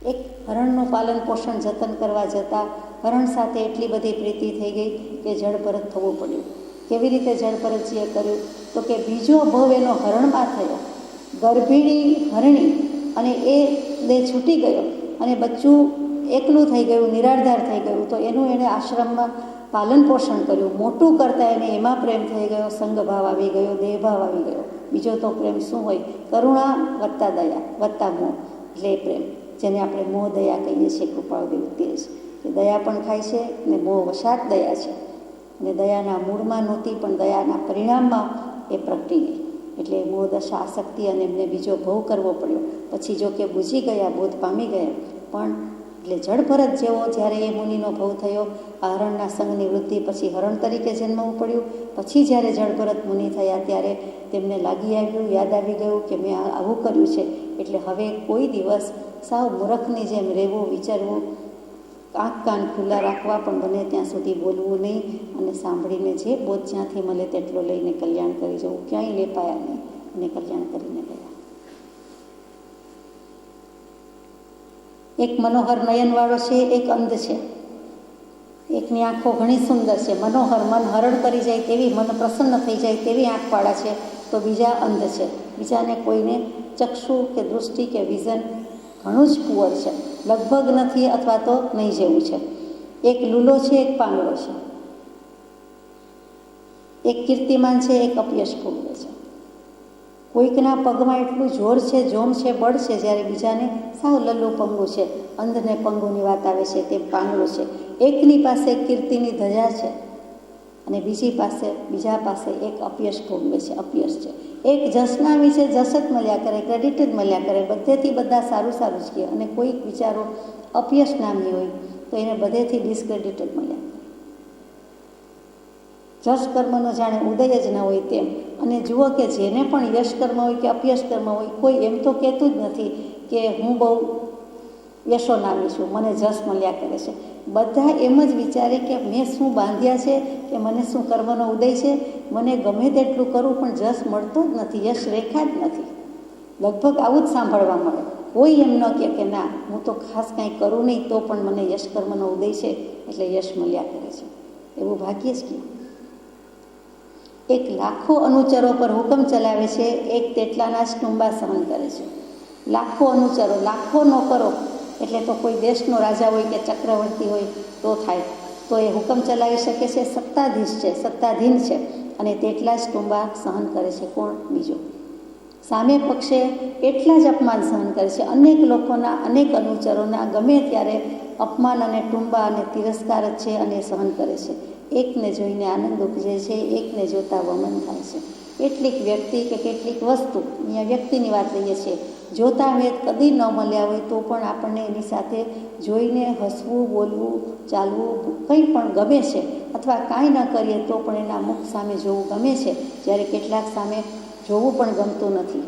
એક હરણનું પાલન પોષણ જતન કરવા જતાં હરણ સાથે એટલી બધી પ્રીતિ થઈ ગઈ કે જડ ભરત થવું પડ્યું. કેવી રીતે જડ ભરતજીએ કર્યું? તો કે બીજો ભવ એનો હરણમાં થયો, ગર્ભિણી હરણી, અને એ દેહ છૂટી ગયો અને બચ્ચું એકલું થઈ ગયું, નિરાધાર થઈ ગયું. તો એનું એણે આશ્રમમાં પાલન પોષણ કર્યું. મોટું કરતાં એને એમાં પ્રેમ થઈ ગયો, સંગભાવ આવી ગયો, દેહભાવ આવી ગયો. બીજો તો પ્રેમ શું હોય? કરુણા વત્તા દયા વત્તા મોહ, એટલે એ પ્રેમ જેને આપણે મોહ દયા કહીએ છીએ. કૃપાળદેવ કહે છે કે દયા પણ ખાય છે ને મોહ વશાત દયા છે. અને દયાના મૂળમાં નહોતી પણ દયાના પરિણામમાં એ પ્રગટી ગઈ. એટલે મોહ દશા આસક્તિ અને એમને બીજો ભવ કરવો પડ્યો. પછી જો કે બૂઝી ગયા, બોધ પામી ગયા, પણ એટલે જડ ભરત જેવો જ્યારે એ મુનિનો ભવ થયો, આ હરણના સંઘની વૃદ્ધિ પછી હરણ તરીકે જન્મવું પડ્યું. પછી જ્યારે જડ ભરત મુનિ થયા ત્યારે તેમને લાગી આવ્યું, યાદ આવી ગયું કે મેં આવું કર્યું છે. એટલે હવે કોઈ દિવસ સાવ મૂર્ખની જેમ રહેવું, વિચારવું, આંખ કાન ખુલ્લા રાખવા, પણ બને ત્યાં સુધી બોલવું નહીં, અને સાંભળીને જે બોધ જ્યાંથી મળે તેટલો લઈને કલ્યાણ કરી જવું. ક્યાંય લેપાયા નહીં અને કલ્યાણ કરીને ગયા. એક મનોહર નયનવાળો છે, એક અંધ છે. એકની આંખો ઘણી સુંદર છે, મનોહર, મન હરણ કરી જાય તેવી, મન પ્રસન્ન થઈ જાય તેવી આંખવાળા છે. તો બીજા અંધ છે. બીજાને કોઈને ચક્ષુ કે દૃષ્ટિ કે વિઝન ઘણું જ પુઅર છે, લગભગ નથી અથવા તો નહીં જેવું છે. એક લૂલો છે, એક પાંગડો છે. એક કીર્તિમાન છે, એક અપયશ ભોગવે છે. કોઈકના પગમાં એટલું જોર છે, જોમ છે, બળ છે, જ્યારે બીજાને સાવ લલ્લું પંગુ છે. અંધને પંગુની વાત આવે છે તે પાંગડો છે. એકની પાસે કીર્તિની ધજા છે અને બીજા પાસે એક અપયશ ભોગવે છે, અપયશ છે. એક જસનામી છે, જસ જ મળ્યા કરે, ક્રેડિટ જ મળ્યા કરે, બધેથી બધા સારું સારું જ કહે. અને કોઈક વિચારો અપયશ નામી હોય તો એને બધેથી ડિસ્ક્રેડિટ જ મળ્યા કરે. જસ કર્મનો જાણે ઉદય જ ન હોય તેમ. અને જુઓ કે જેને પણ યશ કર્મ હોય કે અપયશ કર્મ હોય, કોઈ એમ તો કહેતું જ નથી કે હું બહુ યશોનામી છું, મને જસ મળ્યા કરે છે. બધા એમ જ વિચારે કે મેં શું બાંધ્યા છે, કે મને શું કર્મનો ઉદય છે, મને ગમે તેટલું કરું પણ જસ મળતો જ નથી, યશ રેખા જ નથી. લગભગ આવું જ સાંભળવા મળે. કોઈ એમ ન કહે કે ના, હું તો ખાસ કાંઈ કરું નહીં તો પણ મને યશ કર્મનો ઉદય છે એટલે યશ મળ્યા કરે છે. એવું ભાગ્યે જ કહ્યું. એક લાખો અનુચરો પર હુકમ ચલાવે છે, એક તેટલાના જ ટુંબા સહન કરે છે. લાખો અનુચરો, લાખો નોકરો, એટલે તો કોઈ દેશનો રાજા હોય કે ચક્રવર્તી હોય તો થાય, તો એ હુકમ ચલાવી શકે છે. સત્તાધીશ છે, સત્તાધીન છે, અને તેટલા જ ટુંબા સહન કરે છે. કોણ? બીજો. સામે પક્ષે એટલા જ અપમાન સહન કરે છે. અનેક લોકોના, અનેક અનુચરોના ગમે ત્યારે અપમાન અને ટુંબા અને તિરસ્કાર જ છે, અને સહન કરે છે. એકને જોઈને આનંદ ઉપજે છે, એકને જોતા વમન થાય છે. કેટલીક વ્યક્તિ કે કેટલીક વસ્તુ, અહીંયા વ્યક્તિની વાત લઈએ છીએ, જોતા વેદ કદી ન મળ્યા હોય તો પણ આપણને એની સાથે જોઈને હસવું, બોલવું, ચાલવું કંઈ પણ ગમે છે, અથવા કાંઈ ન કરીએ તો પણ એના મુખ સામે જોવું ગમે છે, જ્યારે કેટલાક સામે જોવું પણ ગમતું નથી.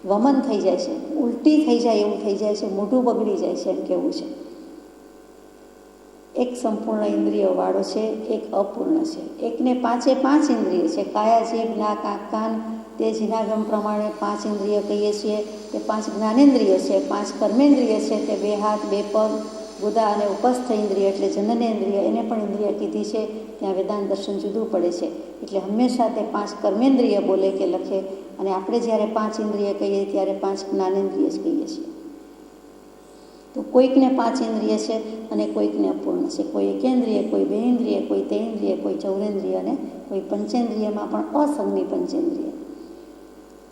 વમન થઈ જાય છે, ઉલટી થઈ જાય એવું થઈ જાય છે, મોઢું બગડી જાય છે, એમ કેવું છે. એક સંપૂર્ણ ઇન્દ્રિયોવાળો છે, એક અપૂર્ણ છે. એકને 5 ઇન્દ્રિય છે. કાયા, જીભ, નાક, આંખ, કાન, તે જીનાગમ પ્રમાણે 5 ઇન્દ્રિય કહીએ છીએ. તે 5 જ્ઞાનેન્દ્રિય છે. 5 કર્મેન્દ્રિય છે, તે 2 હાથ, 2 પગ, ગુદા અને ઉપસ્થ ઇન્દ્રિય એટલે જનનેન્દ્રિય, એને પણ ઇન્દ્રિય કીધી છે. ત્યાં વેદાંત દર્શન જુદું પડે છે. એટલે હંમેશા તે 5 કર્મેન્દ્રિય બોલે કે લખે, અને આપણે જ્યારે 5 ઇન્દ્રિય કહીએ ત્યારે 5 જ્ઞાનેન્દ્રિય જ કહીએ છીએ. તો કોઈકને 5 ઇન્દ્રિય છે અને કોઈકને અપૂર્ણ છે. કોઈ એકેન્દ્રિય, કોઈ 2 ઇન્દ્રિય, કોઈ 3 ઇન્દ્રિય, કોઈ 4 ઇન્દ્રિય, અને કોઈ પંચેન્દ્રિયમાં પણ અસંગની પંચેન્દ્રિય.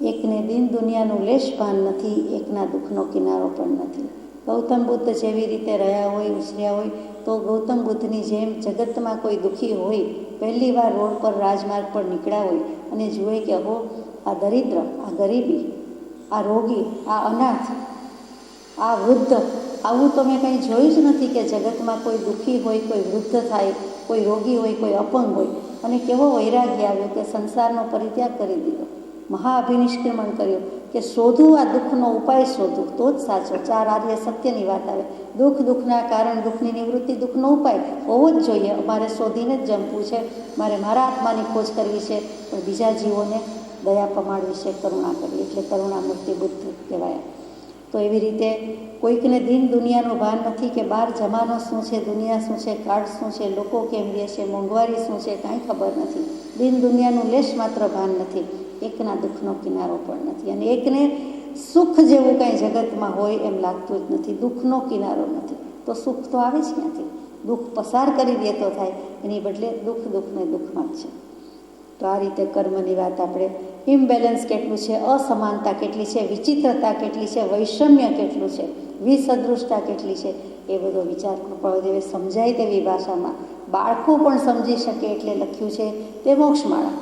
એકને દિન દુનિયાનું લેશ ભાન નથી, એકના દુઃખનો કિનારો પણ નથી. ગૌતમ બુદ્ધ જેવી રીતે રહ્યા હોય, ઉછર્યા હોય, તો ગૌતમ બુદ્ધની જેમ જગતમાં કોઈ દુઃખી હોય, પહેલી વાર રોડ પર, રાજમાર્ગ પર નીકળ્યા હોય અને જુએ કે હો, આ દરિદ્ર, આ ગરીબી, આ રોગી, આ અનાથ, આ વૃદ્ધ, આવું તો મેં કંઈ જોયું જ નથી કે જગતમાં કોઈ દુઃખી હોય, કોઈ વૃદ્ધ થાય, કોઈ રોગી હોય, કોઈ અપંગ હોય, અને કેવો વૈરાગ્ય આવ્યો કે સંસારનો પરિત્યાગ કરી દીધો, મહાઅભિનિષ્ક્રમણ કર્યું કે શોધું આ દુઃખનો ઉપાય, શોધું તો જ સાચો. 4 આર્ય સત્યની વાત આવે. દુઃખ, દુઃખના કારણ, દુઃખની નિવૃત્તિ, દુઃખનો ઉપાય હોવો જ જોઈએ. અમારે શોધીને જ જમવું છે, મારે મારા આત્માની ખોજ કરવી છે, પણ બીજા જીવોને દયા પમાડવી છે, કરુણા કરવી, એટલે કરુણામૂર્તિ બુદ્ધ કહેવાય. તો એવી રીતે કોઈકને દિન દુનિયાનું ભાન નથી કે બહાર જમાનો શું છે, દુનિયા શું છે, કાળ શું છે, લોકો કેમ રહે છે, મોંઘવારી શું છે, કાંઈ ખબર નથી. દિન દુનિયાનું લેશ માત્ર ભાન નથી. એકના દુઃખનો કિનારો પણ નથી, અને એકને સુખ જેવું કાંઈ જગતમાં હોય એમ લાગતું જ નથી. દુઃખનો કિનારો નથી, તો સુખ તો આવે જ ક્યાંથી? દુઃખ પસાર કરી દે તો થાય, એની બદલે દુઃખ દુઃખને દુઃખમાં જ છે. તો આ રીતે કર્મની વાત આપણે, ઇમ્બેલેન્સ કેટલું છે, અસમાનતા કેટલી છે, વિચિત્રતા કેટલી છે, વૈષમ્ય કેટલું છે, વિસદૃષ્ટતા કેટલી છે, એ બધો વિચાર કૃપાળુદેવે સમજાય તેવી ભાષામાં બાળકો પણ સમજી શકે એટલે લખ્યું છે. તે મોક્ષમાળા.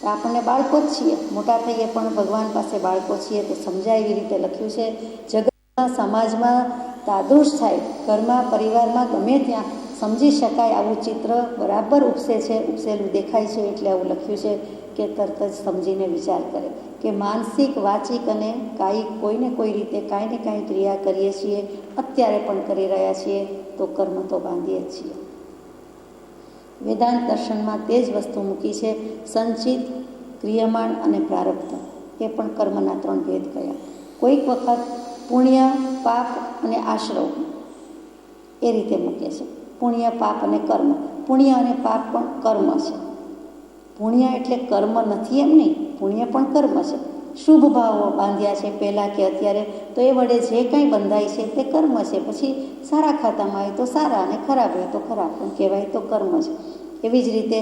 આપણને બાળકો જ છીએ, મોટા થઈએ પણ ભગવાન પાસે બાળકો છીએ, તો સમજાય એવી રીતે લખ્યું છે. જગતમાં, સમાજમાં તાદૃશ થાય, ઘરમાં, પરિવારમાં, ગમે ત્યાં સમજી શકાય આવું ચિત્ર બરાબર ઉપસે છે, ઉપસેલું દેખાય છે, એટલે આવું લખ્યું છે કે તરત જ સમજીને વિચાર કરે કે માનસિક, વાચિક અને કાયિક કોઈને કોઈ રીતે કાંઈ ને કાંઈ ક્રિયા કરીએ છીએ, અત્યારે પણ કરી રહ્યા છીએ, તો કર્મ તો બાંધીએ જ છીએ. વેદાંત દર્શનમાં તે જ વસ્તુ મૂકી છે. સંચિત, ક્રિયમાણ અને પ્રારબ્ધ, એ પણ કર્મના 3 ભેદ કયા. કોઈક વખત પુણ્ય, પાપ અને આશ્રવ એ રીતે મૂકે છે. પુણ્ય, પાપ અને કર્મ. પુણ્ય અને પાપ પણ કર્મ છે. પુણ્ય એટલે કર્મ નથી એમ નહીં, પુણ્ય પણ કર્મ છે. શુભ ભાવો બાંધ્યા છે પહેલાં કે અત્યારે, તો એ વડે જે કંઈ બંધાય છે તે કર્મ છે. પછી સારા ખાતામાં હોય તો સારા, અને ખરાબ હોય તો ખરાબ, પણ કહેવાય તો કર્મ છે. એવી જ રીતે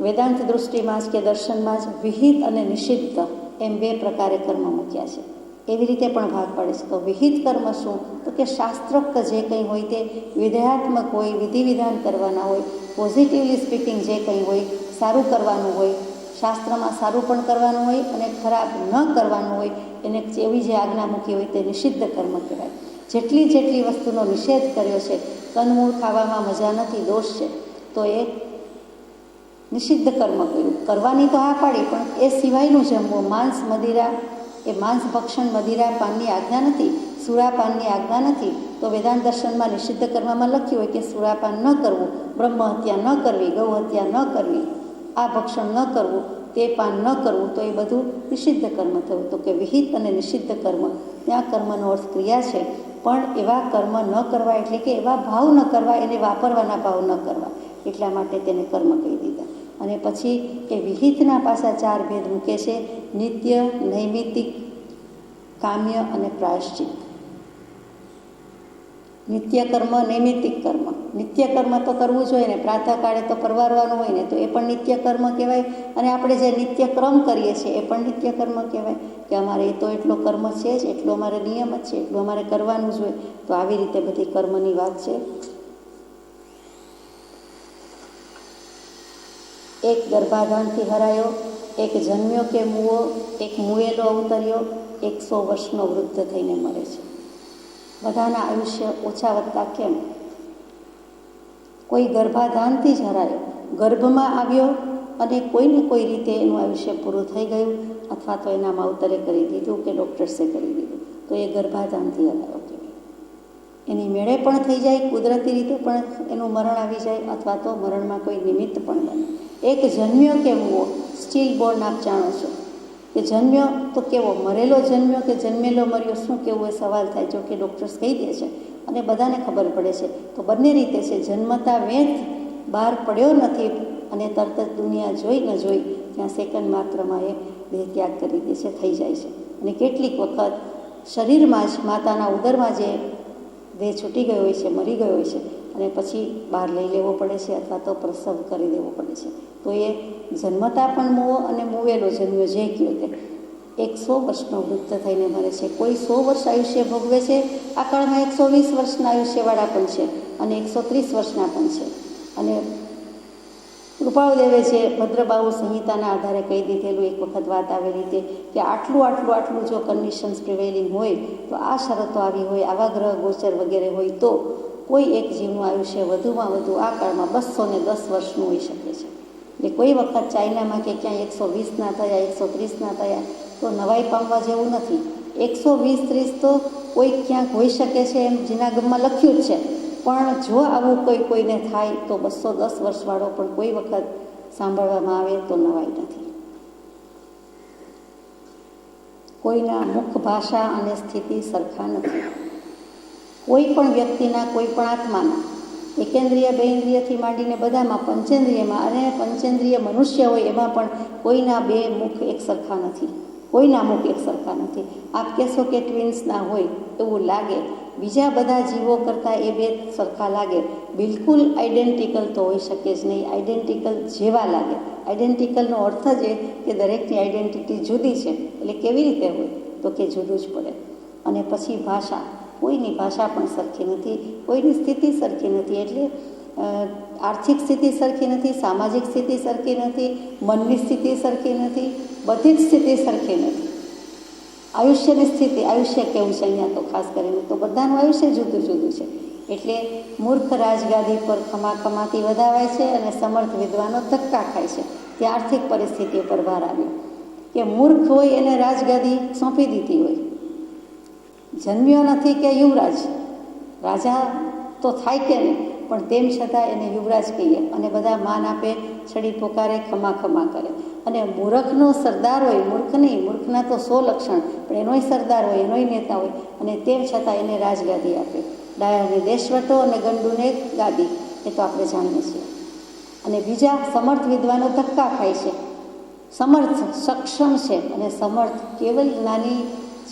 વેદાંત દૃષ્ટિમાં જ કે દર્શનમાં જ વિહિત અને નિષિદ્ધ એમ 2 પ્રકારે કર્મ મૂક્યા છે. એવી રીતે પણ ભાગ પડે છે. તો વિહિત કર્મ શું? તો કે શાસ્ત્રોક્ત જે કંઈ હોય તે વિધેયાત્મક હોય, વિધિ વિધાન કરવાના હોય, પોઝિટિવલી સ્પીકિંગ જે કંઈ હોય, સારું કરવાનું હોય, શાસ્ત્રમાં સારું પણ કરવાનું હોય અને ખરાબ ન કરવાનું હોય, એને એવી જે આજ્ઞા મૂકી હોય તે નિષિદ્ધ કર્મ કહેવાય. જેટલી વસ્તુનો નિષેધ કર્યો છે, કંદમૂળ ખાવામાં મજા નથી, દોષ છે, તો એ નિષિદ્ધ કર્મ કર્યું. કરવાની તો હા પાડી, પણ એ સિવાયનું જમવું, માંસ, મદિરા, એ માંસ ભક્ષણ, મદિરા પાનની આજ્ઞા નથી, સુરાપાનની આજ્ઞા નથી. તો વેદાંત દર્શનમાં નિષિદ્ધ કર્મમાં લખ્યું હોય કે સુરાપાન ન કરવું, બ્રહ્મ હત્યા ન કરવી, ગૌ હત્યા ન કરવી, આ ભક્ષણ ન કરવું, તે પાન ન કરવું, તો એ બધું નિષિદ્ધ કર્મ થયું. તો કે વિહિત અને નિષિદ્ધ કર્મ, ત્યાં કર્મનો અર્થ ક્રિયા છે, પણ એવા કર્મ ન કરવા એટલે કે એવા ભાવ ન કરવા, એને વાપરવાના ભાવ ન કરવા, એટલા માટે તેને કર્મ કહી દીધા. અને પછી એ વિહિતના પાછા 4 ભેદ મૂકે છે: નિત્ય, નૈમિતિક, કામ્ય અને પ્રાયશ્ચિત. નિત્ય કર્મ, નૈમિતિક કર્મ. નિત્ય કર્મ તો કરવું જોઈએ ને, પ્રાતઃકાળે તો પરવારવાનું હોય ને, તો એ પણ નિત્ય કર્મ કહેવાય. અને આપણે જે નિત્ય ક્રમ કરીએ છીએ એ પણ નિત્ય કર્મ કહેવાય કે અમારે એ તો એટલો કર્મ છે જ, એટલો અમારે નિયમ જ છે, એટલું અમારે કરવાનું જ હોય. તો આવી રીતે બધી કર્મની વાત છે. એક ગર્ભાધાનથી હરાયો, એક જન્મ્યો કે મૂવો, એક મૂવેલો અવતર્યો, 100 વર્ષનો વૃદ્ધ થઈને મરે છે. બધાના આયુષ્ય ઓછા વધતા કેમ? કોઈ ગર્ભાધાનથી જ હરાયો, ગર્ભમાં આવ્યો અને કોઈને કોઈ રીતે એનું આયુષ્ય પૂરું થઈ ગયું, અથવા તો એના માવતરે કરી દીધું કે ડૉક્ટર્સે કરી દીધું, તો એ ગર્ભાધાનથી હરાયો કહેવાય. એની મેળે પણ થઈ જાય, કુદરતી રીતે પણ એનું મરણ આવી જાય, અથવા તો મરણમાં કોઈ નિમિત્ત પણ બને. એક જન્મ્યો કે મૂવો, સ્ટીલ બોર્ન આપ જાણો છો કે જન્મ્યો તો કેવો, મરેલો જન્મ્યો કે જન્મેલો મર્યો, શું કેવું એ સવાલ થાય. જો કે ડૉક્ટર્સ કહી દે છે અને બધાને ખબર પડે છે. તો બંને રીતે છે. જન્મતા વેંત બહાર પડ્યો નથી અને તરત જ દુનિયા જોઈ ન જોઈ ત્યાં સેકન્ડ માત્રમાં એ દેહ ત્યાગ કરી દે છે, થઈ જાય છે. અને કેટલીક વખત શરીરમાં જ, માતાના ઉદરમાં જે દેહ છૂટી ગયો હોય છે, મરી ગયો હોય છે, અને પછી બહાર લઈ લેવો પડે છે, અથવા તો પ્રસવ કરી દેવો પડે છે. તો એ જન્મતા પણ મૂવો અને મૂવેલો જન્મ્યો જે કહ્યો તે 100 વર્ષનો વૃદ્ધ થઈને મરે છે. કોઈ 100 વર્ષ આયુષ્ય ભોગવે છે. આ કાળમાં 120 વર્ષના આયુષ્યવાળા પણ છે અને 130 વર્ષના પણ છે. અને કૃપાળુદેવે જે ભદ્રબાહુ સંહિતાના આધારે કહી દીધેલું એક વખત વાત આવેલી હતી કે આટલું જો કન્ડિશન્સ પ્રિવેલિંગ હોય, તો આ શરતો આવી હોય, આવા ગ્રહ ગોચર વગેરે હોય, તો કોઈ એક જીવનું આયુષ્ય વધુમાં વધુ આ કાળમાં 210 વર્ષનું હોઈ શકે છે. એટલે કોઈ વખત ચાઇનામાં કે ક્યાંય 120 થયા, 130 થયા, તો નવાઈ પામવા જેવું નથી. 120-130 તો કોઈ ક્યાંક હોઈ શકે છે, એમ જીનાગમમાં લખ્યું જ છે. પણ જો આવું કોઈને થાય તો 210 વર્ષવાળો પણ કોઈ વખત સાંભળવામાં આવે તો નવાઈ નથી. કોઈના મુખ, ભાષા અને સ્થિતિ સરખા નથી. કોઈ પણ વ્યક્તિના, કોઈ પણ આત્માના, એકેન્દ્રિય, બેઇન્દ્રિયથી માંડીને બધામાં, પંચેન્દ્રિયમાં, અને પંચેન્દ્રિય મનુષ્ય હોય એમાં પણ કોઈના 2 મુખ એક સરખા નથી. કોઈના મુખ એક સરખા નથી. આપ કહેશો કે ટ્વિન્સના હોય એવું લાગે, બીજા બધા જીવો કરતાં એ 2 સરખા લાગે, બિલકુલ આઈડેન્ટિકલ તો હોઈ શકે જ નહીં. આઈડેન્ટિકલ જેવા લાગે. આઈડેન્ટિકલનો અર્થ જ એ કે દરેકની આઈડેન્ટિટી જુદી છે. એટલે કેવી રીતે હોય? તો કે જુદું જ પડે. અને પછી ભાષા, કોઈની ભાષા પણ સરખી નથી, કોઈની સ્થિતિ સરખી નથી. એટલે આર્થિક સ્થિતિ સરખી નથી, સામાજિક સ્થિતિ સરખી નથી, મનની સ્થિતિ સરખી નથી, બધી જ સ્થિતિ સરખી નથી. આયુષ્યની સ્થિતિ, આયુષ્ય કેવું છે અહીંયા તો ખાસ કરીને, તો બધાનું આયુષ્ય જુદું જુદું છે. એટલે મૂર્ખ રાજગાદી પર ખમાખમાથી વધાવાય છે અને સમર્થ વિદ્વાનો ધક્કા ખાય છે. તે આર્થિક પરિસ્થિતિ પર ભાર આવ્યો કે મૂર્ખ હોય એને રાજગાદી સોંપી દીધી હોય. જન્મ્યો નથી કે યુવરાજ, રાજા તો થાય કે નહીં, પણ તેમ છતાં એને યુવરાજ કહીએ અને બધા માન આપે, છડી પોકારે, ખમા કરે. અને મૂર્ખનો સરદાર હોય, મૂર્ખ નહીં, મૂર્ખના તો 100 લક્ષણ, પણ એનોય સરદાર હોય, એનોય નેતા હોય, અને તેમ છતાં એને રાજગાદી આપે. ડાયાને દેશવટો અને ગંડુને ગાદી, એ તો આપણે જાણીએ છીએ. અને બીજા સમર્થ વિદ્વાનો ધક્કા ખાય છે. સમર્થ, સક્ષમ છે, અને સમર્થ કેવલ જ્ઞાની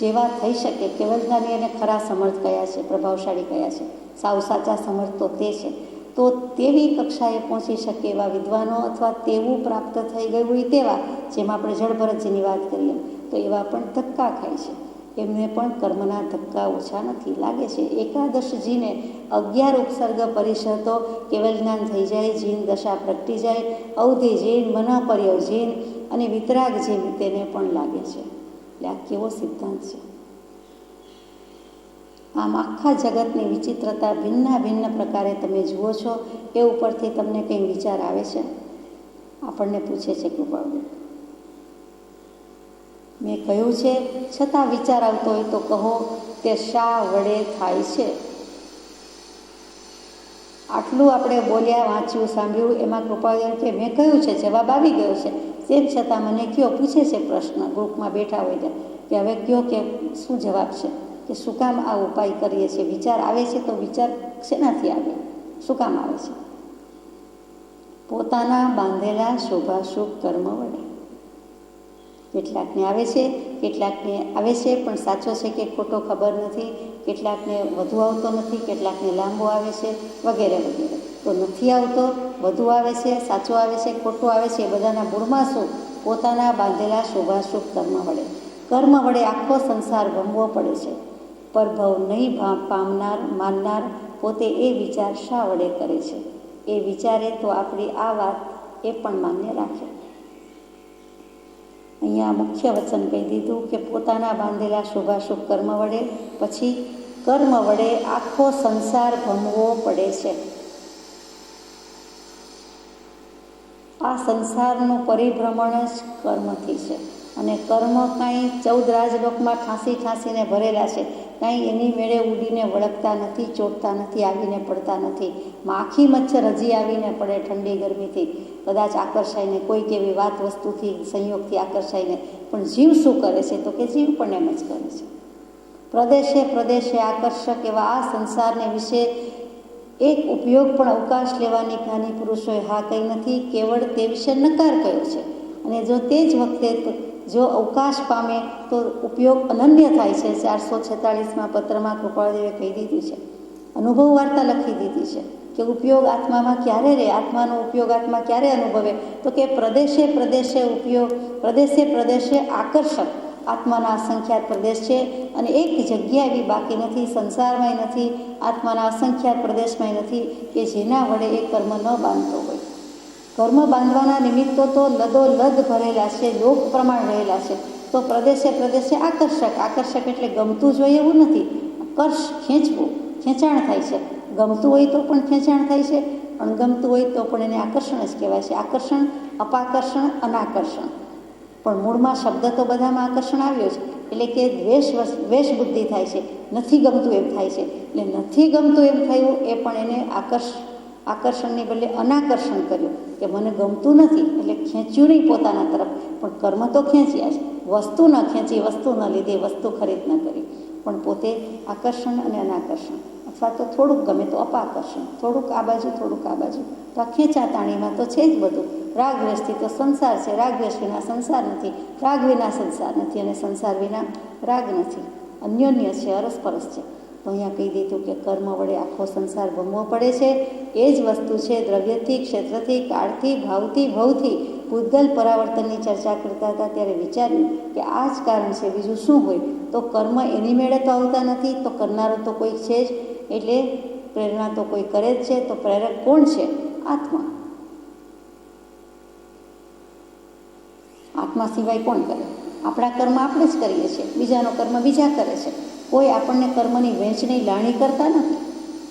જેવા થઈ શકે. કેવલ જ્ઞાની એને ખરા સમર્થ કયા છે, પ્રભાવશાળી કયા છે, સાવ સાચા સમર્થ તો તે છે. તો તેવી કક્ષાએ પહોંચી શકે એવા વિદ્વાનો, અથવા તેવું પ્રાપ્ત થઈ ગયું હોય તેવા, જેમ આપણે જળભરતજીની વાત કરીએ, તો એવા પણ ધક્કા ખાય છે. એમને પણ કર્મના ધક્કા ઓછા નથી. લાગે છે એકાદશજીને 11 ઉપસર્ગ પરિષદો કેવલ જ્ઞાન થઈ જાય, જીન દશા પ્રગટી જાય, અવધિ જીન, મનઃપર્યવ જીન અને વિતરાગ જીન તેને પણ લાગે છે. એટલે આ કેવો સિદ્ધાંત છે! આમ આખા જગતની વિચિત્રતા ભિન્ન પ્રકારે તમે જુઓ છો. એ ઉપરથી તમને કંઈ વિચાર આવે છે? આપણને પૂછે છે કૃપાળુ. મેં કહ્યું છે, છતાં વિચાર આવતો હોય તો કહો, તે શા વડે થાય છે? આટલું આપણે બોલ્યા, વાંચ્યું, સાંભળ્યું, એમાં કૃપાળુ કે મેં કહ્યું છે, જવાબ આવી ગયો છે, તેમ છતાં મને કયો, પૂછે છે પ્રશ્ન ગ્રુપમાં બેઠા હોય કે હવે કયો કે શું જવાબ છે, કે શું કામ આ ઉપાય કરીએ છીએ? વિચાર આવે છે તો વિચાર શેનાથી આવે? શું કામ આવે છે? પોતાના બાંધેલા શોભાશુભ કર્મ વડે. કેટલાકને આવે છે, કેટલાકને આવે છે પણ સાચો છે કે ખોટો ખબર નથી, કેટલાકને વધુ આવતો નથી, કેટલાકને લાંબો આવે છે, વગેરે વગેરે. તો નથી આવતો, વધુ આવે છે, સાચો આવે છે, ખોટો આવે છે, એ બધાના મૂળમાં શું? પોતાના બાંધેલા શોભાશુભ કર્મ વડે. કર્મ વડે આખો સંસાર ભમવો પડે છે. પરભવ નહીં પામનાર માનનાર પોતે એ વિચાર શા વડે કરે છે? એ વિચારે તો આપણી આ વાત એ પણ માન્ય રાખે. અહીંયા મુખ્ય વચન કહી દીધું કે પોતાના બાંધેલા શોભાશુભ કર્મ વડે, પછી કર્મ વડે આખો સંસાર ભમવો પડે છે. આ સંસારનું પરિભ્રમણ જ કર્મથી છે. અને કર્મ કાંઈ 14 રાજલોકમાં ઠાંસીને ભરેલા છે, કાંઈ એની મેળે ઉડીને વળગતા નથી, ચોટતા નથી, આવીને પડતા નથી. માખી મચ્છર હજી આવીને પડે ઠંડી ગરમીથી, કદાચ આકર્ષાઈને કોઈક એવી વાત વસ્તુથી સંયોગથી આકર્ષાઈને, પણ જીવ શું કરે છે? તો કે જીવ પણ એમ જ કરે છે. પ્રદેશે પ્રદેશે આકર્ષક એવા આ સંસારને વિશે એક ઉપયોગ પણ અવકાશ લેવાની જ્ઞાની પુરુષોએ હા કહી નથી, કેવળ તે વિશે નકાર કહ્યો છે. અને જો તે જ વખતે જો અવકાશ પામે તો ઉપયોગ અનન્ય થાય છે. 446માં પત્રમાં કૃપાળદેવે કહી દીધું છે, અનુભવ વાર્તા લખી દીધી છે કે ઉપયોગ આત્મામાં ક્યારે રહે, આત્માનો ઉપયોગ આત્મા ક્યારે અનુભવે? તો કે પ્રદેશે પ્રદેશે ઉપયોગ, પ્રદેશે પ્રદેશે આકર્ષક આત્માના અસંખ્યાત પ્રદેશ છે. અને એક જગ્યા એવી બાકી નથી, સંસારમાંય નથી, આત્માના અસંખ્યાત પ્રદેશમાંય નથી કે જેના વડે એ કર્મ ન બાંધતો હોય. કર્મ બાંધવાના નિમિત્તો તો લદોલદ ભરેલા છે, લોક પ્રમાણ રહેલા છે. તો પ્રદેશે પ્રદેશે આકર્ષક, આકર્ષક એટલે ગમતું જોઈએ એવું નથી, કર્ષ ખેંચવું, ખેંચાણ થાય છે. ગમતું હોય તો પણ ખેંચાણ થાય છે, અણગમતું હોય તો પણ એને આકર્ષણ જ કહેવાય છે. આકર્ષણ, અપાકર્ષણ, અનાકર્ષણ. પણ મૂળમાં શબ્દ તો બધામાં આકર્ષણ આવ્યો છે, એટલે કે દ્વેષ બુદ્ધિ થાય છે, નથી ગમતું એમ થાય છે. એટલે નથી ગમતું એમ થયું એ પણ એને આકર્ષણની બદલે અનાકર્ષણ કર્યું કે મને ગમતું નથી, એટલે ખેંચ્યું નહીં પોતાના તરફ, પણ કર્મ તો ખેંચ્યા છે. વસ્તુ ન ખેંચી, વસ્તુ ન લીધી, વસ્તુ ખરીદ ન કરી, પણ પોતે આકર્ષણ અને અનાકર્ષણ, અથવા તો થોડુંક ગમે તો અપાકર્ષણ, થોડુંક આ બાજુ, થોડુંક આ બાજુ. તો આ ખેંચાતાણીમાં તો છે જ બધું. રાગદ્વેષથી તો સંસાર છે, રાગદ્વેષ વિના સંસાર નથી, રાગ વિના સંસાર નથી, અને સંસાર વિના રાગ નથી. અન્યોન્ય છે, અરસપરસ છે. તો અહીંયા કહી દીધું કે કર્મ વડે આખો સંસાર ભમવો પડે છે. એ જ વસ્તુ છે દ્રવ્યથી, ક્ષેત્રથી, કાળથી, ભાવથી, ભવથી. ભૂતગલ પરાવર્તનની ચર્ચા કરતા હતા ત્યારે વિચાર્યું કે આ જ કારણ છે, બીજું શું હોય? તો કર્મ એની મેળે તો આવતા નથી, તો કરનારો તો કોઈક છે જ, એટલે પ્રેરણા તો કોઈ કરે જ છે. તો પ્રેરક કોણ છે? આત્મા. આત્મા સિવાય કોણ કરે? આપણા કર્મ આપણે જ કરીએ છીએ, બીજાનો કર્મ બીજા કરે છે. કોઈ આપણને કર્મની વહેંચણી લાણી કરતા નથી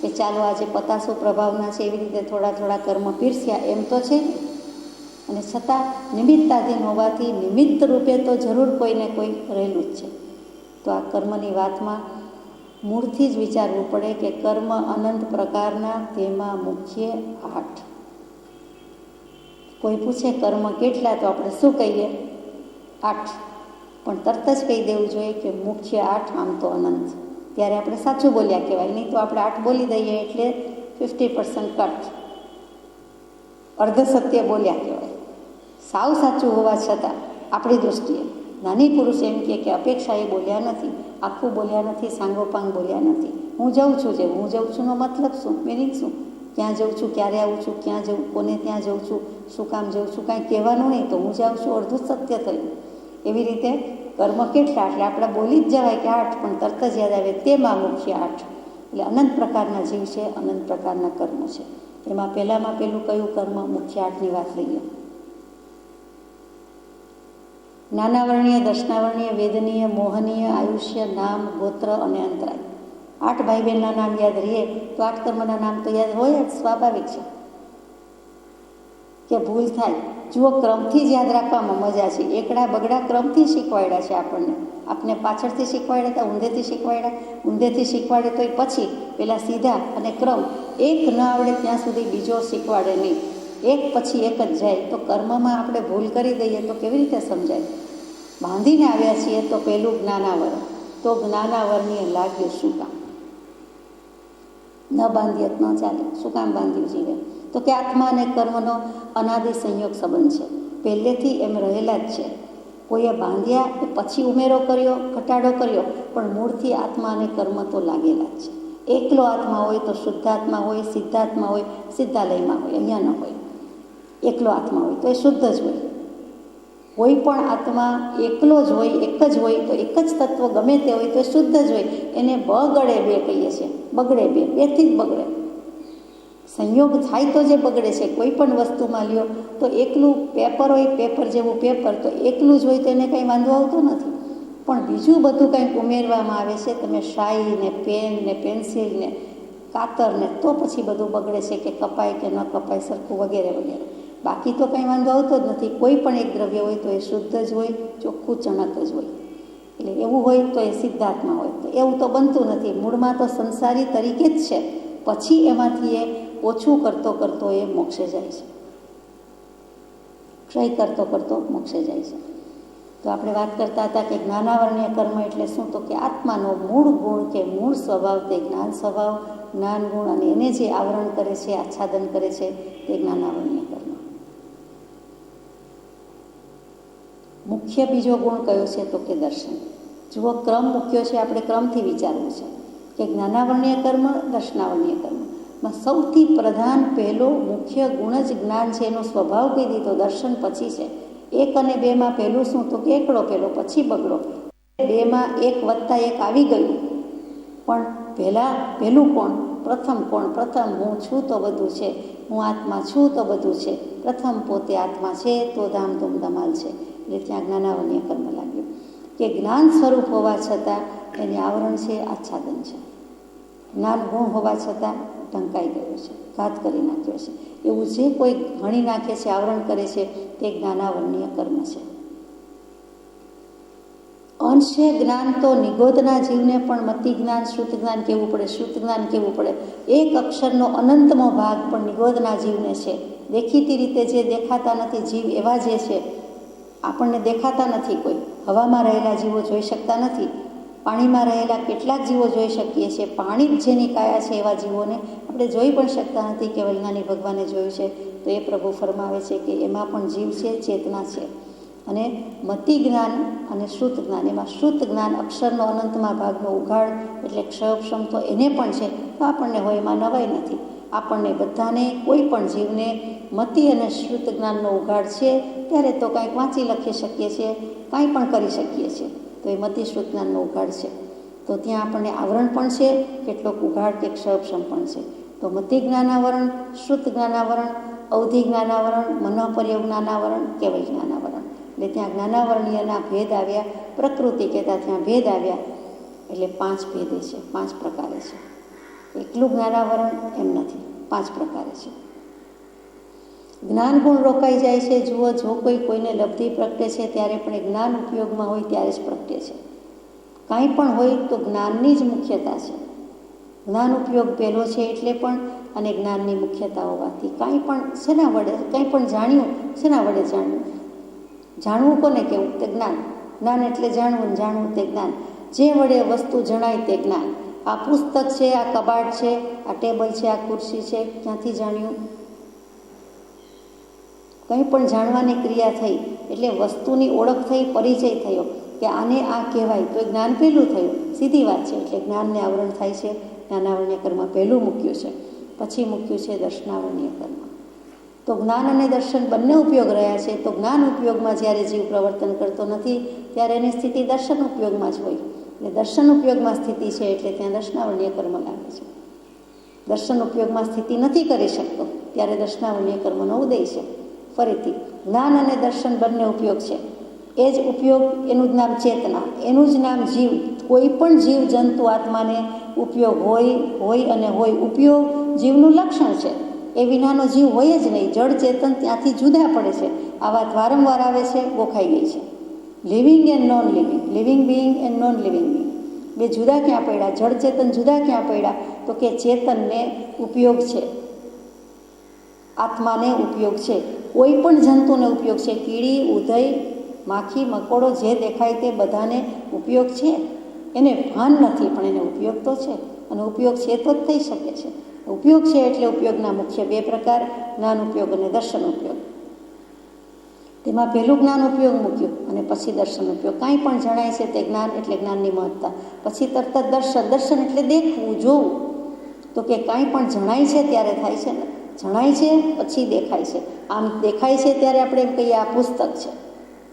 કે ચાલો આજે પતાસો પ્રભાવના છે એવી રીતે થોડા થોડા કર્મ પીરસ્યા, એમ તો છે. અને છતાં નિમિત્તાધીન હોવાથી નિમિત્ત રૂપે તો જરૂર કોઈને કોઈ રહેલું જ છે. તો આ કર્મની વાતમાં મૂળથી જ વિચારવું પડે કે કર્મ અનંત પ્રકારના, તેમાં મુખ્ય 8. કોઈ પૂછે કર્મ કેટલા, તો આપણે શું કહીએ? 8. પણ તરત જ કહી દેવું જોઈએ કે મુખ્ય 8, આમ તો અનંત. ત્યારે આપણે સાચું બોલ્યા કહેવાય, નહીં તો આપણે 8 બોલી દઈએ એટલે 50% કટ, અર્ધ સત્ય બોલ્યા કહેવાય. સાવ સાચું હોવા છતાં આપણી દૃષ્ટિએ નાની પુરુષ એમ કે અપેક્ષા એ બોલ્યા નથી, આખું બોલ્યા નથી, સાંગોપાંગ બોલ્યા નથી. હું જઉં છું, જેવું હું જઉં છું નો મતલબ શું, મિનિંગ શું? ક્યાં જઉં છું, ક્યારે આવું છું, ક્યાં જવું, કોને ત્યાં જઉં છું, શું કામ જઉં છું, કાંઈ કહેવાનું નહીં. તો હું જાઉં છું, અડધું સત્ય થયું. એવી રીતે કર્મ કેટલા, એટલે આપણે બોલી જ જવાય કે 8, પણ તરત જ યાદ આવે તેમાં મુખ્ય 8. એટલે અનંત પ્રકારના જીવ છે, અનંત પ્રકારના કર્મો છે. એમાં પહેલામાં પહેલું કયું કર્મ? મુખ્ય 8ની વાત લઈએ. નાનાવર્ણીય, દર્શનાવર્ણીય, વેદનીય, મોહનીય, આયુષ્ય, નામ, ગોત્ર અને અંતરાય. 8 ભાઈ બહેનના નામ યાદ રહીએ તો 8 કર્મના નામ તો યાદ હોય જ, સ્વાભાવિક છે કે ભૂલ થાય. જુઓ, ક્રમથી જ યાદ રાખવામાં મજા છે. એકડા બગડા ક્રમથી શીખવાડ્યા છે આપણને. આપને પાછળથી શીખવાડ્યા હતા, ઊંધેથી શીખવાડે તો પછી પેલા સીધા અને ક્રમ એક ન આવડે ત્યાં સુધી બીજો શીખવાડે નહીં, એક પછી એક જ જાય. તો કર્મમાં આપણે ભૂલ કરી દઈએ તો કેવી રીતે સમજાય? બાંધીને આવ્યા છીએ તો પહેલું જ્ઞાનાવરણ, તો જ્ઞાનાવરણીય લાગ્યું શું કામ? ન બાંધીએ ન ચાલે, શું કામ બાંધ્યું જીવે? તો કે આત્મા અને કર્મનો અનાદિ સંયોગ સંબંધ છે, પહેલેથી એમ રહેલા જ છે. કોઈએ બાંધ્યા કે પછી ઉમેરો કર્યો, ઘટાડો કર્યો, પણ મૂળથી આત્મા અને કર્મ તો લાગેલા જ છે. એકલો આત્મા હોય તો શુદ્ધાત્મા હોય, સિદ્ધાત્મા હોય, સિદ્ધાલયમાં હોય, અહીંયા ન હોય. એકલો આત્મા હોય તો એ શુદ્ધ જ હોય. કોઈ પણ આત્મા એકલો જ હોય, એક જ હોય તો એક જ તત્વ ગમે તે હોય તો એ શુદ્ધ જ હોય. એને બગડે બે કહીએ છીએ, બગડે બે, બેથી જ બગડે. સંયોગ થાય તો જે બગડે છે. કોઈ પણ વસ્તુમાં લ્યો તો એકલું પેપર હોય, પેપર જેવું પેપર, તો એકલું જ હોય તો એને કંઈ વાંધો આવતો નથી. પણ બીજું બધું કંઈક ઉમેરવામાં આવે છે, તમે શાઈ ને પેન ને પેન્સિલ ને કાતર ને, તો પછી બધું બગડે છે કે કપાય કે ન કપાય સરખું વગેરે વગેરે. બાકી તો કંઈ વાંધો આવતો જ નથી. કોઈ પણ એક દ્રવ્ય હોય તો એ શુદ્ધ જ હોય, ચોખ્ખું ચણક જ હોય. એટલે એવું હોય તો એ સિદ્ધાત્મા હોય. તો એવું તો બનતું નથી. મૂળમાં તો સંસારી તરીકે જ છે, પછી એમાંથી એ ઓછું કરતો કરતો એ મોક્ષે જાય છે, ક્ષય કરતો કરતો મોક્ષે જાય છે. તો આપણે વાત કરતા હતા કે જ્ઞાનાવરણીય કર્મ એટલે શું? તો કે આત્માનો મૂળ ગુણ કે મૂળ સ્વભાવ તે જ્ઞાન સ્વભાવ, જ્ઞાન ગુણ, અને એને જે આવરણ કરે છે, આચ્છાદન કરે છે, તે જ્ઞાનાવરણીય કર્મ. મુખ્ય બીજો ગુણ કયો છે? તો કે દર્શન. જુઓ, ક્રમ મૂક્યો છે, આપણે ક્રમથી વિચારવું છે કે જ્ઞાનાવરણીય કર્મ, દર્શનાવરણીય કર્મ. સૌથી પ્રધાન પહેલો મુખ્ય ગુણ જ જ્ઞાન છે. એનો સ્વભાવ કહી દીધો, દર્શન પછી છે. 1 અને 2માં પહેલું શું? તો કે એકડો પહેલો, પછી બગડો. 2માં 1 વત્તા 1 આવી ગયું, પણ પહેલું કોણ? પ્રથમ કોણ? પ્રથમ હું છું તો બધું છે, હું આત્મા છું તો બધું છે. પ્રથમ પોતે આત્મા છે તો ધામ ધૂમ ધમાલ છે. એટલે ત્યાં જ્ઞાનાવરણીય કર્મ લાગ્યું કે જ્ઞાન સ્વરૂપ હોવા છતાં એને આવરણ છે, આચ્છાદન છે. જ્ઞાન ગુણ હોવા છતાં ઢંકાઈ ગયો છે, ઘાત કરી નાખ્યો છે. એવું જે કોઈ ઘણી નાખે છે, આવરણ કરે છે, તે જ્ઞાનાવરણીય કર્મ છે. અંશે જ્ઞાન તો નિગોદના જીવને પણ મતિ જ્ઞાન, શ્રુત જ્ઞાન કહેવું પડે, શ્રુત જ્ઞાન કહેવું પડે. એક અક્ષરનો અનંતમો ભાગ પણ નિગોદના જીવને છે. દેખીતી રીતે જે દેખાતા નથી જીવ, એવા જે છે, આપણને દેખાતા નથી. કોઈ હવામાં રહેલા જીવો જોઈ શકતા નથી. પાણીમાં રહેલા કેટલાક જીવો જોઈ શકીએ છીએ. પાણી જ જેની કાયા છે એવા જીવોને આપણે જોઈ પણ શકતા નથી. કે વૈજ્ઞાનિક ભગવાને જોયું છે તો એ પ્રભુ ફરમાવે છે કે એમાં પણ જીવ છે, ચેતના છે. અને મતિ જ્ઞાન અને શ્રુત જ્ઞાન, એમાં શ્રુત જ્ઞાન અક્ષરનો અનંતમાં ભાગનો ઉઘાડ એટલે ક્ષયોક્ષમ તો એને પણ છે. તો આપણને હોય એમાં નવાઈ નથી. આપણને બધાને, કોઈ પણ જીવને મતિ અને શ્રુત જ્ઞાનનો ઉઘાડ છે. ત્યારે તો કાંઈક વાંચી લખી શકીએ છીએ, કાંઈ પણ કરી શકીએ છીએ. તો એ મતિ શ્રુત જ્ઞાનનો ઉઘાડ છે. તો ત્યાં આપણને આવરણ પણ છે, કેટલોક ઉઘાડ કે ક્ષયોક્ષમ પણ છે. તો મતિ જ્ઞાનાવરણ, શ્રુત જ્ઞાનાવરણ, અવધિ જ્ઞાનાવરણ, મનોપર્ય જ્ઞાનાવરણ, કેવલ જ્ઞાનાવરણ. એટલે ત્યાં જ્ઞાનાવરણીયના ભેદ આવ્યા. પ્રકૃતિ કહેતા ત્યાં ભેદ આવ્યા. એટલે 5 ભેદે છે, 5 પ્રકારે છે. એકલું જ્ઞાનાવરણ એમ નથી, 5 પ્રકારે છે. જ્ઞાન ગુણ રોકાઈ જાય છે. જુઓ, જો કોઈને લબ્ધિ પ્રગટે છે ત્યારે પણ એ જ્ઞાન ઉપયોગમાં હોય ત્યારે જ પ્રગટે છે. કાંઈ પણ હોય તો જ્ઞાનની જ મુખ્યતા છે. જ્ઞાન ઉપયોગ પહેલો છે એટલે પણ, અને જ્ઞાનની મુખ્યતા હોવાથી કાંઈ પણ શેના વડે, કંઈ પણ જાણ્યું શેના વડે જાણ્યું? જાણવું કોને કહેવું? તે જ્ઞાન. જ્ઞાન એટલે જાણવું, જાણવું તે જ્ઞાન. જે વડે વસ્તુ જણાય તે જ્ઞાન. આ પુસ્તક છે, આ કબાટ છે, આ ટેબલ છે, આ ખુરશી છે, ક્યાંથી જાણ્યું? કંઈ પણ જાણવાની ક્રિયા થઈ એટલે વસ્તુની ઓળખ થઈ, પરિચય થયો કે આને આ કહેવાય, તો એ જ્ઞાન પહેલું થયું. સીધી વાત છે. એટલે જ્ઞાનને આવરણ થાય છે. જ્ઞાનાવરણીય કર્મ પહેલું મૂક્યું છે. પછી મૂક્યું છે દર્શનાવરણીય કર્મ. તો જ્ઞાન અને દર્શન બંને ઉપયોગ રહ્યા છે. તો જ્ઞાન ઉપયોગમાં જ્યારે જીવ પ્રવર્તન કરતો નથી ત્યારે એની સ્થિતિ દર્શન ઉપયોગમાં જ હોય. એટલે દર્શન ઉપયોગમાં સ્થિતિ છે એટલે ત્યાં દર્શનાવરણીય કર્મ લાગે છે. દર્શન ઉપયોગમાં સ્થિતિ નથી કરી શકતો ત્યારે દર્શનાવરણીય કર્મનો ઉદય છે. ફરીથી જ્ઞાન અને દર્શન બંને ઉપયોગ છે. એ જ ઉપયોગ, એનું જ નામ ચેતના, એનું જ નામ જીવ. કોઈ પણ જીવ જંતુ આત્માને ઉપયોગ હોય અને હોય. ઉપયોગ જીવનું લક્ષણ છે. એ વિનાનો જીવ હોય જ નહીં. જળ ચેતન ત્યાંથી જુદા પડે છે. આ વાત વારંવાર આવે છે, ગોખાઈ ગઈ છે. Living and non living, living being and non living being, બે જુદા ક્યાં પડ્યા? જળ ચેતન જુદા ક્યાં પડ્યા? તો કે ચેતનને ઉપયોગ છે, આત્માને ઉપયોગ છે. કોઈ પણ જંતુને ઉપયોગ છે. કીડી, ઉધઈ, માખી, મકોડો જે દેખાય તે બધાને ઉપયોગ છે. એને ભાન નથી પણ એને ઉપયોગ તો છે. અને ઉપયોગ છે તો જ થઈ શકે છે. ઉપયોગ છે એટલે ઉપયોગના મુખ્ય બે પ્રકાર, જ્ઞાન ઉપયોગ અને દર્શન ઉપયોગ. તેમાં પહેલું જ્ઞાન ઉપયોગ મૂક્યું અને પછી દર્શન ઉપયોગ. કાંઈ પણ જણાય છે તે જ્ઞાન એટલે જ્ઞાનની મહત્તા. પછી તરત જ દર્શન. દર્શન એટલે દેખવું, જોવું. તો કે કાંઈ પણ જણાય છે ત્યારે થાય છે ને, જણાય છે પછી દેખાય છે. આમ દેખાય છે ત્યારે આપણે એમ કહીએ આ પુસ્તક છે,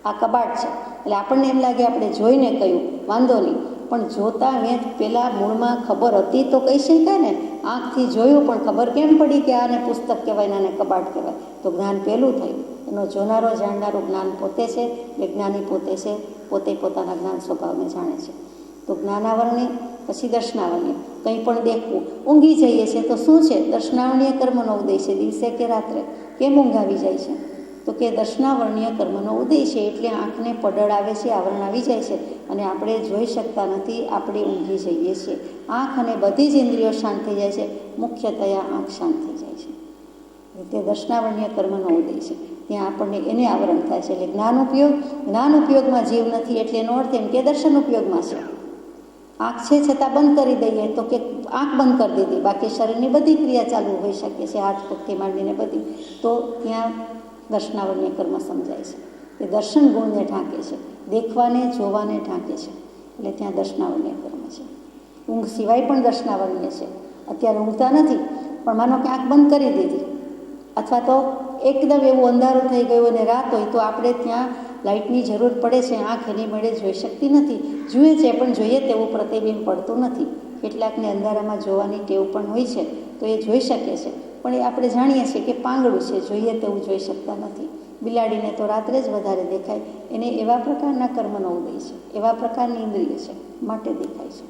આ કબાટ છે, એટલે આપણને એમ લાગે આપણે જોઈને કહ્યું, વાંધો નહીં. પણ જોતા વેંત પહેલાં મૂળમાં ખબર હતી તો કહી શકાય ને. આંખથી જોયું પણ ખબર કેમ પડી કે આને પુસ્તક કહેવાય ને આને કબાટ કહેવાય? તો જ્ઞાન પહેલું થયું. એનો જોનારો જાણનારું જ્ઞાન પોતે છે, વિજ્ઞાની પોતે છે, પોતે પોતાના જ્ઞાન સ્વભાવને જાણે છે. તો જ્ઞાનાવરણી, પછી દર્શનાવરણીય. કંઈ પણ દેખવું. ઊંઘી જઈએ છીએ તો શું છે? દર્શનાવરણીય કર્મનો ઉદય છે. દિવસે કે રાત્રે કેમ ઊંઘ આવી જાય છે? તો કે દર્શનાવરણીય કર્મનો ઉદય છે, એટલે આંખને પડળ આવે છે, આવરણ આવી જાય છે અને આપણે જોઈ શકતા નથી, આપણે ઊંઘી જઈએ છીએ. આંખ અને બધી જ ઇન્દ્રિયો શાંત થઈ જાય છે, મુખ્યતયા આંખ શાંત થઈ જાય છે. તે દર્શનાવરણીય કર્મનો ઉદય છે. ત્યાં આપણને એને આવરણ થાય છે. એટલે જ્ઞાન ઉપયોગ, જ્ઞાન ઉપયોગમાં જીવ નથી એટલે એનો અર્થ એમ કે દર્શન ઉપયોગમાં છે. આંખ છે છતાં બંધ કરી દઈએ તો કે આંખ બંધ કરી દીધી, બાકી શરીરની બધી ક્રિયા ચાલુ હોઈ શકે છે, હાથ પગથી માંડીને બધી, તો ત્યાં દર્શનાવરણીય કર્મ સમજાય છે. એ દર્શન ગુણને ઢાંકે છે, દેખવાને જોવાને ઢાંકે છે, એટલે ત્યાં દર્શનાવરણીય કર્મ છે. ઊંઘ સિવાય પણ દર્શનાવરણીય છે. અત્યારે ઊંઘતા નથી પણ માનો કે આંખ બંધ કરી દીધી, અથવા તો એકદમ એવું અંધારું થઈ ગયું અને રાત હોય તો આપણે ત્યાં લાઇટની જરૂર પડે છે, આંખ એની મળે જોઈ શકતી નથી, જુએ છે પણ જોઈએ તેવું પ્રતિબિંબ પડતું નથી. કેટલાકને અંધારામાં જોવાની ટેવ પણ હોય છે તો એ જોઈ શકે છે, પણ એ આપણે જાણીએ છીએ કે પાંગળું છે, જોઈએ તેવું જોઈ શકતા નથી. બિલાડીને તો રાત્રે જ વધારે દેખાય, એને એવા પ્રકારના કર્મનો ઉદય છે, એવા પ્રકારની ઇન્દ્રિય છે માટે દેખાય છે.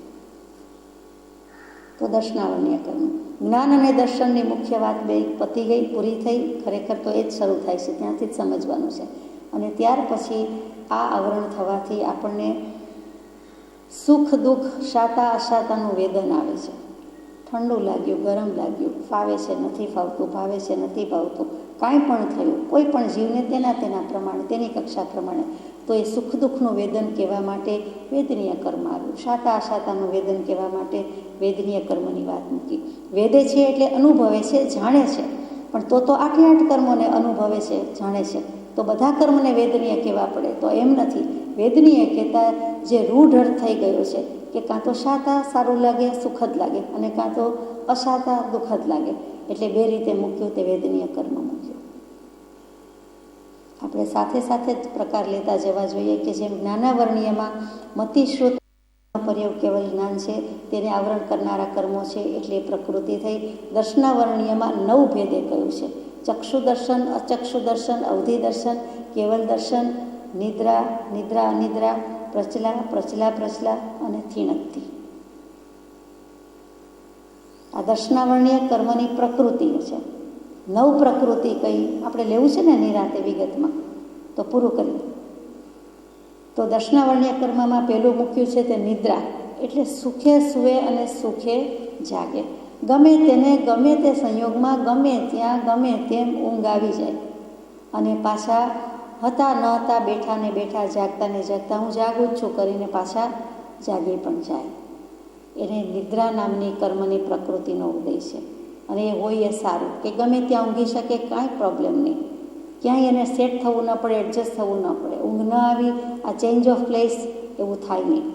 તો દર્શનાવરણીય કર્મ. જ્ઞાન અને દર્શનની મુખ્ય વાત બે પતી ગઈ, પૂરી થઈ. ખરેખર તો એ જ શરૂ થાય છે, ત્યાંથી જ સમજવાનું છે. અને ત્યાર પછી આ આવરણ થવાથી આપણને સુખ દુઃખ, શાતા અશાતાનું વેદન આવે છે. ઠંડુ લાગ્યું, ગરમ લાગ્યું, ફાવે છે નથી ફાવતું, ભાવે છે નથી ભાવતું, કાંઈ પણ થયું, કોઈ પણ જીવને તેના પ્રમાણે, તેની કક્ષા પ્રમાણે, તો એ સુખ દુઃખનું વેદન કહેવા માટે વેદનીય કર્મ આવ્યું. શાતા અશાતાનું વેદન કહેવા માટે વેદનીય કર્મની વાત મૂકી. વેદે છે એટલે અનુભવે છે, જાણે છે, પણ તો આઠે આઠ કર્મોને અનુભવે છે, જાણે છે, તો બધા કર્મને વેદનીય કહેવા પડે? તો એમ નથી. વેદનીય કહેતા જે રૂઢ અર્થ થઈ ગયો છે કે કાં તો શાતા સારું લાગે, સુખદ લાગે, અને કાં તો અશાતા દુઃખદ લાગે, એટલે બે રીતે મૂક્યું, તે વેદનીય કર્મ મૂક્યું. આપણે સાથે સાથે જ પ્રકાર લેતા જવા જોઈએ કે જેમ જ્ઞાનાવરણીયમાં મતિશ્રુત પર્યોગ કેવલ જ્ઞાન છે, તેને આવરણ કરનારા કર્મો છે, એટલે પ્રકૃતિ થઈ. દર્શનાવરણીયમાં 9 ભેદે કહ્યું છે: ચક્ષુ દર્શન, અચક્ષુ દર્શન, અવધિ દર્શન, કેવલ દર્શન, નિદ્રા, નિદ્રા અનિદ્રા, પ્રચલા, પ્રચલા પ્રચલા અને થીણક્તિ. આ દર્શનાવરણીય કર્મની પ્રકૃતિ છે. 9 પ્રકૃતિ કઈ આપણે લેવું છે ને નિરાંતે વિગતમાં, તો પૂરું કરી. તો દર્શનાવરણીય કર્મમાં પહેલું મૂક્યું છે તે નિદ્રા, એટલે સુખે સૂવે અને સુખે જાગે. ગમે તેને ગમે તે સંયોગમાં, ગમે ત્યાં, ગમે તેમ ઊંઘ આવી જાય અને પાછા હતા ન હતા, બેઠા ને બેઠા, જાગતા ને જાગતા, હું જાગું જ છું કરીને પાછા જાગી પણ જાય. એને નિદ્રા નામની કર્મની પ્રકૃતિનો ઉદય છે. અને એ હોય એ સારું કે ગમે ત્યાં ઊંઘી શકે, કાંઈ પ્રોબ્લેમ નહીં, ક્યાંય એને સેટ થવું ન પડે, એડજસ્ટ થવું ન પડે, ઊંઘ ન આવી, આ ચેન્જ ઓફ પ્લેસ એવું થાય નહીં,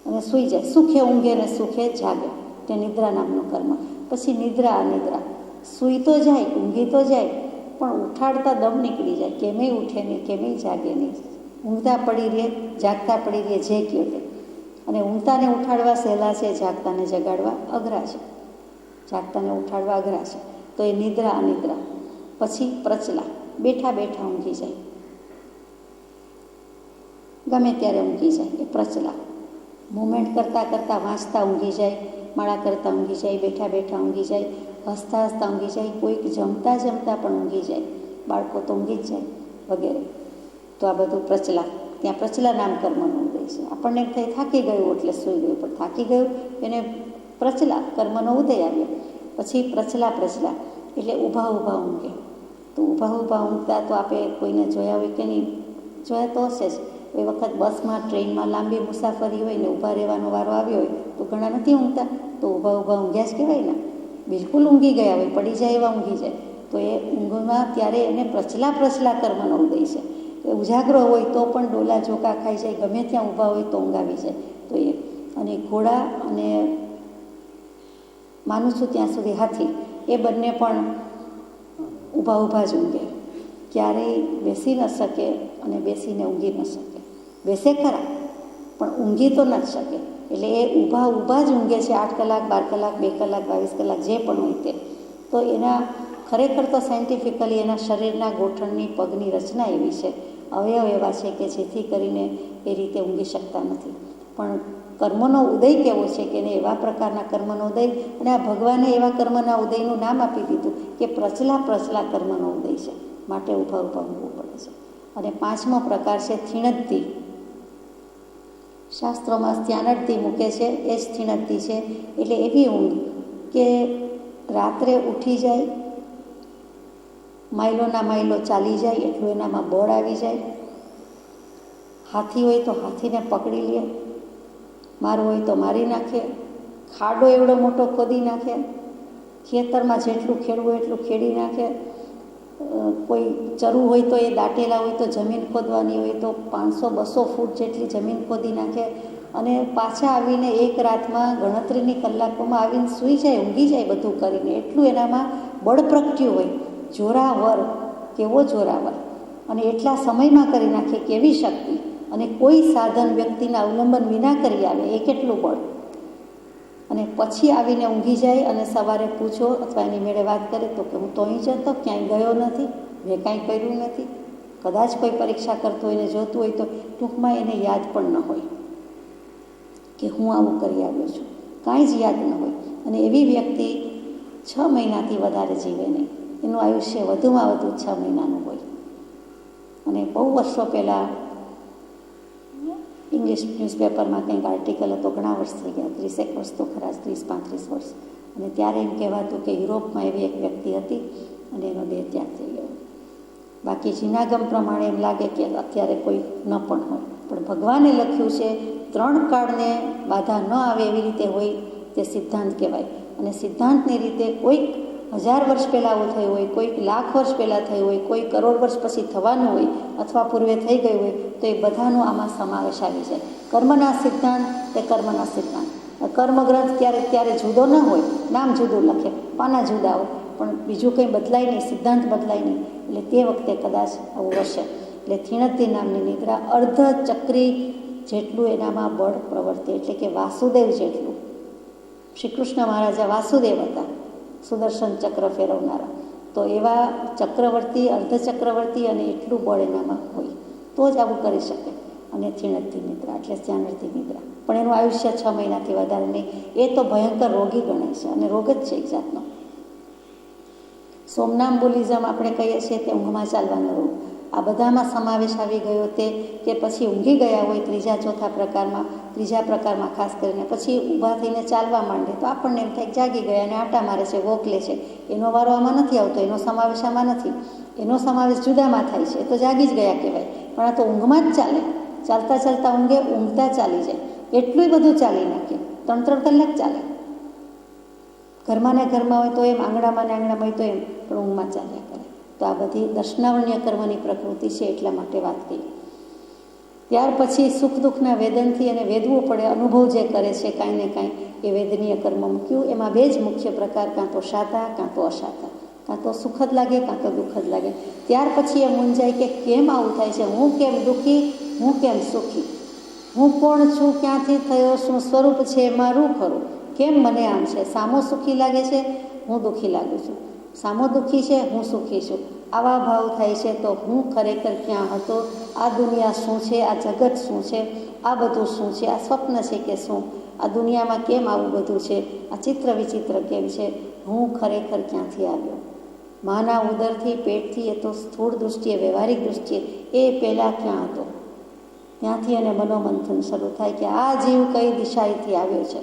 અને સૂઈ જાય, સુખે ઊંઘે ને સુખે જાગે, તે નિદ્રા નામનું કર્મ. પછી નિદ્રા અનિદ્રા, સૂઈ તો જાય, ઊંઘી તો જાય, પણ ઉઠાડતા દમ નીકળી જાય, કેમેય ઉઠે નહીં, કેમેય જાગે નહીં, ઊંઘતા પડી રહે, જાગતા પડી રહે, જે કહ્યો તે. અને ઊંઘતાને ઉઠાડવા સહેલા છે, જાગતાને જગાડવા અઘરા છે, જાગતાને ઉઠાડવા અઘરા છે. તો એ નિદ્રા અનિદ્રા. પછી પ્રચલા, બેઠા બેઠા ઊંઘી જાય, ગમે ત્યારે ઊંઘી જાય, એ પ્રચલા. મૂવમેન્ટ કરતાં કરતાં વાંચતા ઊંઘી જાય, માળા કરતાં ઊંઘી જાય, બેઠા બેઠા ઊંઘી જાય, હસતા હસતા ઊંઘી જાય, કોઈક જમતા જમતા પણ ઊંઘી જાય, બાળકો તો ઊંઘી જ જાય વગેરે. તો આ બધું પ્રચલા. ત્યાં પ્રચલા નામ કર્મનો ઉદય છે. આપણને એમ થાય થાકી ગયું એટલે સૂઈ ગયું, પણ થાકી ગયું એને પ્રચલા કર્મનો ઉદય આવ્યો. પછી પ્રચલા પ્રચલા એટલે ઊભા ઊભા ઊંઘે. તો ઊભા ઊભા ઊંઘતા તો આપણે કોઈને જોયા હોય કે નહીં, જોયા તો હશે જ. એ વખત બસમાં, ટ્રેનમાં લાંબી મુસાફરી હોય ને ઊભા રહેવાનો વારો આવ્યો હોય તો ઘણા નથી ઊંઘતા, તો ઊભા ઊભા ઊંઘ્યા જ કહેવાય ને. બિલકુલ ઊંઘી ગયા હોય, પડી જાય એવા ઊંઘી જાય, તો એ ઊંઘમાં ત્યારે એને પ્રચલા કર્મનો ઉદય છે. એ ઉજાગરો હોય તો પણ ડોલા ઝોકા ખાઈ જાય, ગમે ત્યાં ઊભા હોય તો ઊંઘ આવી જાય. તો એ અને ઘોડા અને માનું છું ત્યાં સુધી હાથી, એ બંને પણ ઊભા જ ઊંઘે, ક્યારેય બેસી ન શકે અને બેસીને ઊંઘી ન શકે. બેસે ખરા પણ ઊંઘી તો ન જ શકે. એટલે એ ઊભા જ ઊંઘે છે 8 કલાક, 12 કલાક, 2 કલાક, 22 કલાક, જે પણ હોય તે. તો એના ખરેખર તો સાયન્ટિફિકલી એના શરીરના ગોઠણની, પગની રચના એવી છે, અવયવ એવા છે કે જેથી કરીને એ રીતે ઊંઘી શકતા નથી. પણ કર્મનો ઉદય કેવો છે કે એને એવા પ્રકારના કર્મનો ઉદય, અને આ ભગવાને એવા કર્મના ઉદયનું નામ આપી દીધું કે પ્રચલા કર્મનો ઉદય છે, માટે ઊભા ઊંઘવું પડે છે. અને 5મો પ્રકાર છે થીણદ્દી. શાસ્ત્રોમાં સ્થાનદ્દી મૂકે છે, એ જ થીણદ્દી છે. એટલે એવી ઊંઘ કે રાત્રે ઉઠી જાય, માઇલોના માઇલો ચાલી જાય એટલું એનામાં બળ આવી જાય. હાથી હોય તો હાથીને પકડી લે, મારવો હોય તો મારી નાખે, ખાડો એવડો મોટો ખોદી નાખે, ખેતરમાં જેટલું ખેડવું એટલું ખેડી નાખે. કોઈ ચરુ હોય તો એ દાટેલા હોય તો જમીન ખોદવાની હોય તો 500-200 ફૂટ જેટલી જમીન ખોદી નાખે, અને પાછા આવીને એક રાતમાં ગણતરીની કલાકોમાં આવીને સૂઈ જાય, ઊંઘી જાય બધું કરીને. એટલું એનામાં બળ પ્રગટ્યું હોય, જોરાવર, કેવો જોરાવર, અને એટલા સમયમાં કરી નાખે કેવી શક્તિ, અને કોઈ સાધન વ્યક્તિના અવલંબન વિના કરી આવે એ કેટલું બળ. અને પછી આવીને ઊંઘી જાય, અને સવારે પૂછો અથવા એની મેળે વાત કરે તો કે હું તો અહીં જ હતો, ક્યાંય ગયો નથી, મેં કાંઈ કર્યું નથી. કદાચ કોઈ પરીક્ષા કરતો હોય ને જોતું હોય તો ટૂંકમાં એને યાદ પણ ન હોય કે હું આવું કરી આવ્યો છું, કાંઈ જ યાદ ન હોય. અને એવી વ્યક્તિ 6 મહિનાથી વધારે જીવે નહીં, એનું આયુષ્ય વધુમાં વધુ 6 મહિનાનું હોય. અને બહુ વર્ષો પહેલાં ઇંગ્લિશ ન્યૂઝપેપરમાં કંઈક આર્ટિકલ હતો, ઘણા વર્ષ થઈ ગયા, 30 વર્ષ તો ખરા, 30-35 વર્ષ. અને ત્યારે એમ કહેવાતું કે યુરોપમાં એવી એક વ્યક્તિ હતી અને એનો દેહ ત્યાગ થઈ ગયો. બાકી જીનાગમ પ્રમાણે એમ લાગે કે અત્યારે કોઈ ન પણ હોય, પણ ભગવાને લખ્યું છે 3 કાળને બાધા ન આવે એવી રીતે હોય તે સિદ્ધાંત કહેવાય. અને સિદ્ધાંતની રીતે કોઈક 1000 વર્ષ પહેલાં આવું થયું હોય, કોઈક લાખ વર્ષ પહેલાં થયું હોય, કોઈ કરોડ વર્ષ પછી થવાનું હોય, અથવા પૂર્વે થઈ ગયું હોય, તો એ બધાનો આમાં સમાવેશ આવી જાય. કર્મના સિદ્ધાંત તે કર્મના સિદ્ધાંત. કર્મગ્રંથ ત્યારે જુદો ન હોય, નામ જુદું લખે, પાના જુદા હોય, પણ બીજું કંઈ બદલાય નહીં, સિદ્ધાંત બદલાય નહીં. એટલે તે વખતે કદાચ આવું હશે. એટલે થીણદ્દી નામની નિદ્રા અર્ધચક્રી જેટલું એનામાં બળ પ્રવર્તે, એટલે કે વાસુદેવ જેટલું. શ્રી કૃષ્ણ મહારાજા વાસુદેવ હતા, સુદર્શન ચક્ર ફેરવનારા. તો એવા ચક્રવર્તી, અર્ધચક્રવર્તી, અને એટલું બળ એનામાં હોય તો જ આવું કરી શકે. અને થીણદ્દી નિદ્રા એટલે સ્થાનદ્દી નિદ્રા. પણ એનું આયુષ્ય 6 મહિનાથી વધારે નહીં. એ તો ભયંકર રોગી ગણાય છે, અને રોગ જ છે એક જાતનો. સોમનામ્બુલિઝમ આપણે કહીએ છીએ તે ઊંઘમાં ચાલવાનો રોગ. આ બધામાં સમાવેશ આવી ગયો તે કે પછી ઊંઘી ગયા હોય ત્રીજા પ્રકારમાં ખાસ કરીને, પછી ઊભા થઈને ચાલવા માંડે તો આપણને એમ થાય જાગી ગયા અને આટા મારે છે, વોક લે છે. એનો વારો આમાં નથી આવતો, એનો સમાવેશ આમાં નથી. એનો સમાવેશ જુદામાં થાય છે, તો જાગી જ ગયા કહેવાય. પણ આ તો ઊંઘમાં જ ચાલે, ચાલતા ઊંઘે, ઊંઘતા ચાલી જાય. એટલું બધું ચાલી નાખે, 3-3 કલાક ચાલે. ઘરમાં ને ઘરમાં હોય તો એમ, આંગણામાં ને આંગણામાં હોય તો એમ, પણ ઊંઘમાં ચાલ્યા કરે. તો આ બધી દર્શનાવર્ણ્ય કર્મની પ્રકૃતિ છે, એટલા માટે વાત કરી. ત્યાર પછી સુખ દુઃખના વેદનથી એને વેદવું પડે, અનુભવ જે કરે છે કાંઈ ને કાંઈ, એ વેદનીય કર્મ મૂક્યું. એમાં 2 જ મુખ્ય પ્રકાર, કાં તો શાતા કાં તો અશાતા, કાં તો સુખદ લાગે કાં તો દુઃખદ લાગે. ત્યાર પછી એ મૂંઝાય કે કેમ આવું થાય છે, હું કેમ દુઃખી, હું કેમ સુખી, હું કોણ છું, ક્યાંથી થયો, શું સ્વરૂપ છે મારું ખરું, કેમ મને આમ છે. સામો સુખી લાગે છે, હું દુઃખી લાગું છું. સામો દુઃખી છે, હું સુખી છું. આવા ભાવ થાય છે તો હું ખરેખર ક્યાં હતો, આ દુનિયા શું છે, આ જગત શું છે, આ બધું શું છે, આ સ્વપ્ન છે કે શું, આ દુનિયામાં કેમ આવું બધું છે, આ ચિત્ર વિચિત્ર કેમ છે, હું ખરેખર ક્યાંથી આવ્યો. માના ઉદરથી, પેટથી, એ તો સ્થૂળ દૃષ્ટિએ, વ્યવહારિક દૃષ્ટિએ એ પહેલાં ક્યાં હતો. ત્યાંથી એને મનોમંથન શરૂ થાય કે આ જીવ કઈ દિશાએથી આવ્યો છે.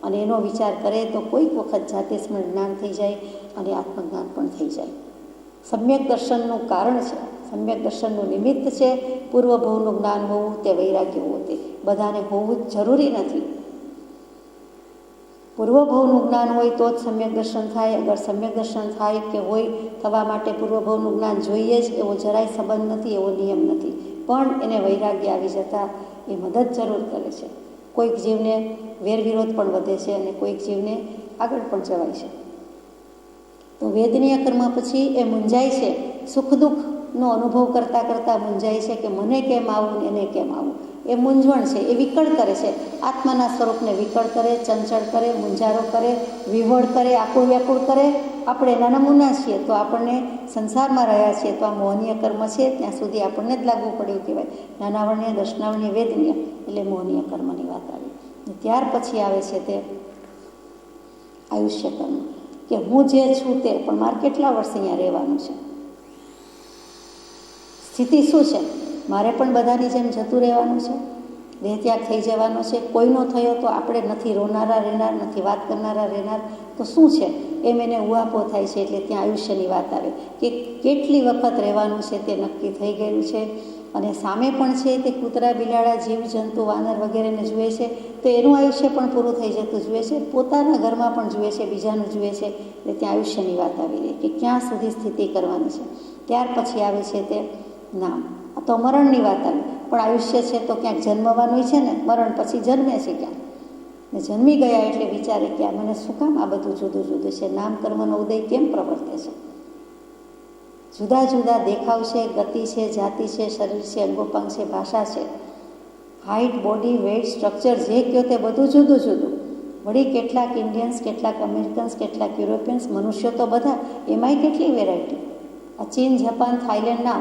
અને એનો વિચાર કરે તો કોઈક વખત જાતે સ્મરણ જ્ઞાન થઈ જાય અને આત્મજ્ઞાન પણ થઈ જાય. સમ્યક દર્શનનું કારણ છે, સમ્યક દર્શનનું નિમિત્ત છે પૂર્વભવનું જ્ઞાન હોવું, તે વૈરાગ્ય હોવું. તે બધાને હોવું જ જરૂરી નથી. પૂર્વભવનું જ્ઞાન હોય તો જ સમ્યક દર્શન થાય. અગર સમ્યક દર્શન થાય કે હોય થવા માટે પૂર્વભવનું જ્ઞાન જોઈએ જ એવો જરાય સંબંધ નથી, એવો નિયમ નથી. પણ એને વૈરાગ્ય આવી જતાં એ મદદ જરૂર કરે છે. કોઈક જીવને વેરવિરોધ પણ વધે છે અને કોઈક જીવને આગળ પણ જવાય છે. તો વેદનીય કર્મ પછી એ મૂંઝાય છે, સુખ દુઃખનો અનુભવ કરતાં કરતાં મૂંઝાય છે કે મને કેમ આવું ને એને કેમ આવું. એ મૂંઝવણ છે, એ વિકળ કરે છે. આત્માના સ્વરૂપને વિકળ કરે, ચંચળ કરે, મૂંઝારો કરે, વિહોળ કરે, આકુળ વ્યાકુળ કરે. આપણે એના નમૂના છીએ. તો આપણને સંસારમાં રહ્યા છીએ તો આ મોહનીય કર્મ છે ત્યાં સુધી આપણને જ લાગવું પડ્યું કહેવાય. નાનાવર્ણ્ય, દર્શનાવર્ણ્ય, વેદનીય એટલે મોહનીય કર્મની વાત આવી. ત્યાર પછી આવે છે તે આયુષ્ય કર્મ, કે હું જે છું તે, પણ મારે કેટલા વર્ષ અહીંયા રહેવાનું છે, સ્થિતિ શું છે, મારે પણ બધાની જેમ જતું રહેવાનું છે, દેહ ત્યાગ થઈ જવાનો છે. કોઈનો થયો તો આપણે નથી રોનારા રહેનાર, નથી વાત કરનારા રહેનાર, તો શું છે એમ એને ઉહાપો થાય છે. એટલે ત્યાં આયુષ્યની વાત આવે કે કેટલી વખત રહેવાનું છે તે નક્કી થઈ ગયેલું છે. અને સામે પણ છે તે કૂતરા, બિલાડા, જીવજંતુ, વાનર વગેરેને જુએ છે તો એનું આયુષ્ય પણ પૂરું થઈ જતું જુએ છે. પોતાના ઘરમાં પણ જુએ છે, બીજાનું જુએ છે. એટલે ત્યાં આયુષ્યની વાત આવી રહી કે ક્યાં સુધી સ્થિતિ કરવાની છે. ત્યાર પછી આવે છે તે નામ. આ તો મરણની વાત આવી, પણ આયુષ્ય છે તો ક્યાંક જન્મવાનું છે ને, મરણ પછી જન્મે છે ક્યાંક. ને જન્મી ગયા એટલે વિચારે કે મને શું કામ આ બધું જુદું જુદું છે, નામ કર્મનો ઉદય કેમ પ્રવર્તે છે. જુદા જુદા દેખાવ છે, ગતિ છે, જાતિ છે, શરીર છે, અંગોપાંગ છે, ભાષા છે, હાઇટ, બોડી, વેઇટ, સ્ટ્રક્ચર જે કહો તે બધું જુદું જુદું. વળી કેટલાક ઇન્ડિયન્સ, કેટલાક અમેરિકન્સ, કેટલાક યુરોપિયન્સ, મનુષ્યો તો બધા, એમાંય કેટલી વેરાયટી. આ ચીન, જાપાન, થાઈલેન્ડના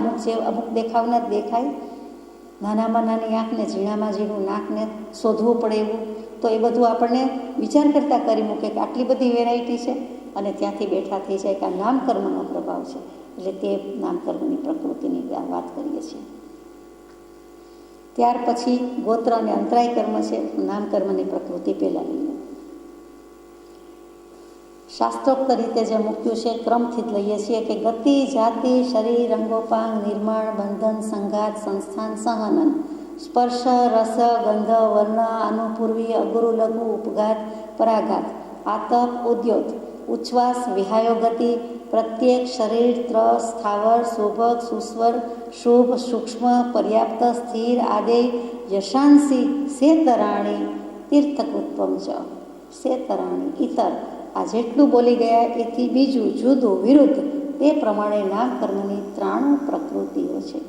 અમુક દેખાવના જ દેખાય. નાનામાં નાની આંખને, ઝીણામાં ઝીણું નાકને શોધવું પડે એવું. તો એ બધું આપણને વિચાર કરતાં કરી મૂકે કે આટલી બધી વેરાયટી છે. અને ત્યાંથી બેઠા થઈ જાય કે આ નામકર્મનો પ્રભાવ છે. એટલે તે નામકર્મની પ્રકૃતિની વાત કરીએ છીએ. ત્યાર પછી ગોત્ર અને અંતરાય કર્મ છે. નામકર્મની પ્રકૃતિ પહેલાં લઈએ. શાસ્ત્રોક્ત રીતે જે મૂક્યું છે ક્રમથી જ લઈએ છીએ કે ગતિ, જાતિ, શરીર, અંગોપાંગ, નિર્માણ, બંધન, સંઘાત, સંસ્થાન, સહનન, સ્પર્શ, રસ, ગંધ, વર્ણ, અનુપૂર્વી, અગુરુ, લઘુ, ઉપઘાત, પરાઘાત, આતપ, ઉદ્યોત, ઉચ્છ્વાસ, વિહાયોગતિ, પ્રત્યેક, શરીર, ત્રસ, સ્થાવર, શોભક, સુસ્વર, શુભ, સૂક્ષ્મ, પર્યાપ્ત, સ્થિર, આદેય, યશાંસી, શેતરાણી, તીર્થકૃત્વમ ચ. શેતરાણી, ઇતર, આ જેટલું બોલી ગયા એથી બીજું, જુદું, વિરુદ્ધ, તે પ્રમાણે નામકર્મની 93 પ્રકૃતિઓ છે.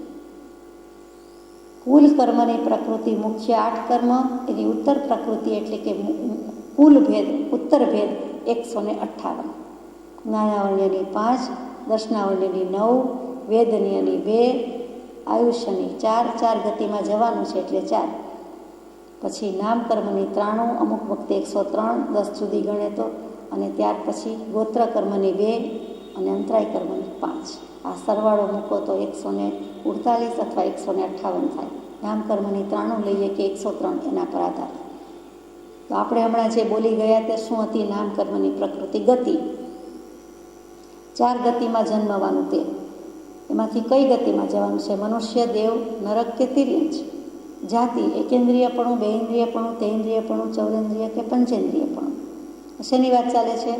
કુલ કર્મની પ્રકૃતિ મુખ્ય 8 કર્મ, એની ઉત્તર પ્રકૃતિ એટલે કે કુલ ભેદ, ઉત્તર ભેદ 158. જ્ઞાનાવર્ણ્યની 5, દર્શનાવર્ણ્યની 9, વેદનીયની 2, આયુષ્યની 4, 4 ગતિમાં જવાનું છે એટલે 4. પછી નામકર્મની 93, અમુક વખતે 103, 10 સુધી ગણે તો. અને ત્યાર પછી ગોત્ર કર્મની 2 અને અંતરાય કર્મની 5. આ સરવાળો મૂકો તો 148 અથવા 158 થાય. નામકર્મની 93 લઈએ કે 103 એના પર આધાર. તો આપણે હમણાં જે બોલી ગયા તે શું હતી? નામકર્મની પ્રકૃતિ ગતિ. 4 ગતિમાં જન્મવાનું તે. એમાંથી કઈ ગતિમાં જવાનું છે? મનુષ્ય, દેવ, નરક કે તિર્યંચ. જાતિ એકેન્દ્રિયપણું, બેઇન્દ્રિયપણું, તેઇન્દ્રિયપણું, ચૌરેન્દ્રિય કે પંચેન્દ્રિયપણું. શેની વાત ચાલે છે?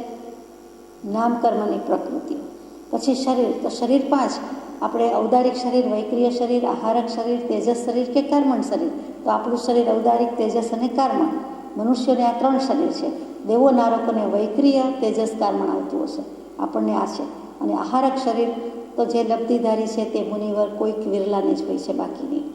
નામકર્મની પ્રકૃતિ. પછી શરીર, તો શરીર 5. આપણે ઔદારિક શરીર, વૈક્રિય શરીર, આહારક શરીર, તેજસ શરીર કે કર્મણ શરીર. તો આપણું શરીર ઔદારિક, તેજસ અને કર્મણ. મનુષ્યોને આ 3 શરીર છે. દેવો, નારકોને વૈક્રિય, તેજસ, કર્મણ આવતું હશે. આપણને આ છે. અને આહારક શરીર તો જે લબ્ધિધારી છે તે મુનિવર, કોઈક વિરલાને જ હોય છે, બાકી નહીં.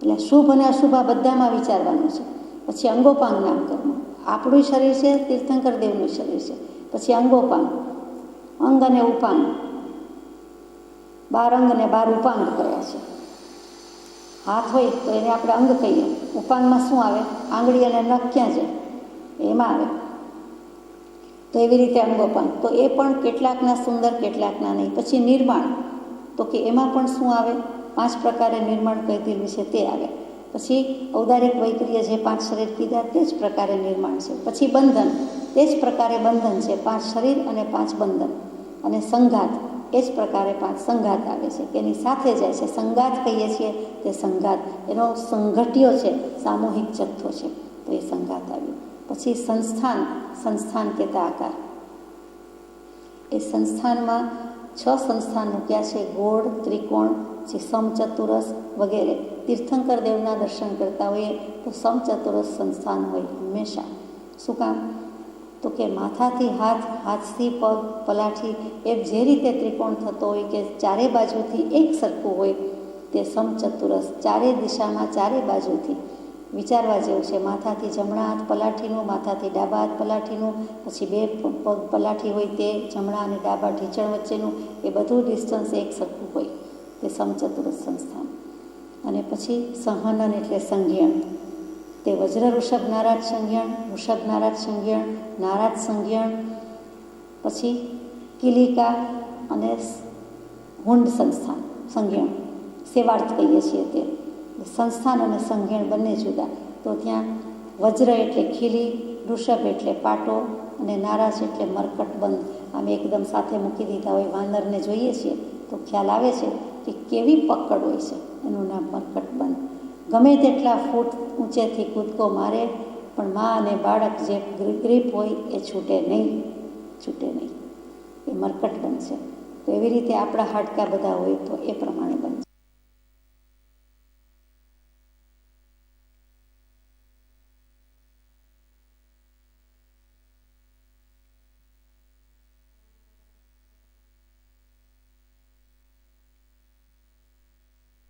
એટલે શુભ અને અશુભ આ બધામાં વિચારવાનું છે. પછી અંગોપાંગ નામકર્મ. આપણું શરીર છે, તીર્થંકર દેવનું શરીર છે. પછી અંગોપાંગ, અંગ અને ઉપાંગ, 12 અંગ અને 12 ઉપાંગ કર્યા છે. હાથ હોય તો એને આપણે અંગ કહીએ. ઉપાંગમાં શું આવે? આંગળી અને નખ ક્યાં છે એમાં આવે. તો એવી રીતે અંગોપાંગ. તો એ પણ કેટલાકના સુંદર, કેટલાકના નહીં. પછી નિર્માણ, તો કે એમાં પણ શું આવે? 5 પ્રકારે નિર્માણ કરેલું છે તે આવે. પછી ઔદારિક, વૈક્રિય જે 5 શરીર કીધા તે જ પ્રકારે નિર્માણ છે. પછી બંધન, તે જ પ્રકારે બંધન છે. 5 શરીર અને 5 બંધન. અને સંઘાત, એ જ પ્રકારે 5 સંઘાત આવે છે. એની સાથે જાય છે. સંઘાત કહીએ છીએ તે સંઘાત એનો સંઘટ્યો છે, સામૂહિક જથ્થો છે. તો એ સંઘાત આવ્યો. પછી સંસ્થાન કહેતા આકાર. એ સંસ્થાનમાં 6 સંસ્થાન મૂક્યા છે: ગોળ, ત્રિકોણ, પછી સમચતુરસ વગેરે. તીર્થંકર દેવના દર્શન કરતા હોઈએ તો સમચતુરસ સંસ્થાન હોય હંમેશા. શું કામ? તો કે માથાથી હાથ, હાથથી પગ, પલાઠી એ જે રીતે ત્રિકોણ થતો હોય કે ચારે બાજુથી એક સરખું હોય તે સમચતુરસ, ચારે દિશામાં ચારે બાજુથી. વિચારવા જેવું છે. માથાથી જમણા હાથ પલાઠીનું, માથાથી ડાબા હાથ પલાઠીનું, પછી 2 પગ પલાઠી હોય તે જમણા અને ડાબા ઢીંચણ વચ્ચેનું, એ બધું ડિસ્ટન્સ એક સરખું હોય તે સમચતુરસ સંસ્થાન. અને પછી સહનન એટલે સંઘ્યણ. તે વજ્ર ઋષભ નારાજ સંઘ્યણ, ઋષભ નારાજ સંઘ્યણ, નારાજ સંઘ્યણ, પછી કિલિકા અને હુંડ સંસ્થાન સંઘ્યણ, સેવાર્થ કહીએ છીએ તે. સંસ્થાન અને સંઘ્યણ બંને જુદા. તો ત્યાં વજ્ર એટલે ખીલી, ઋષભ એટલે પાટો અને નારાજ એટલે મરકટબંધ. આમ એકદમ સાથે મૂકી દીધા હોય. વાનરને જોઈએ છીએ તો ખ્યાલ આવે છે કે કેવી પકડ હોય છે. એનું નામ મરકટબંધ. ગમે તેટલા ફૂટ ઊંચેથી કૂદકો મારે પણ મા અને બાળક જે ગ્રીપ હોય એ છૂટે નહીં. એ મરકટબંધ છે. તો એવી રીતે આપણા હાડકાં બધા હોય તો એ પ્રમાણે બનશે.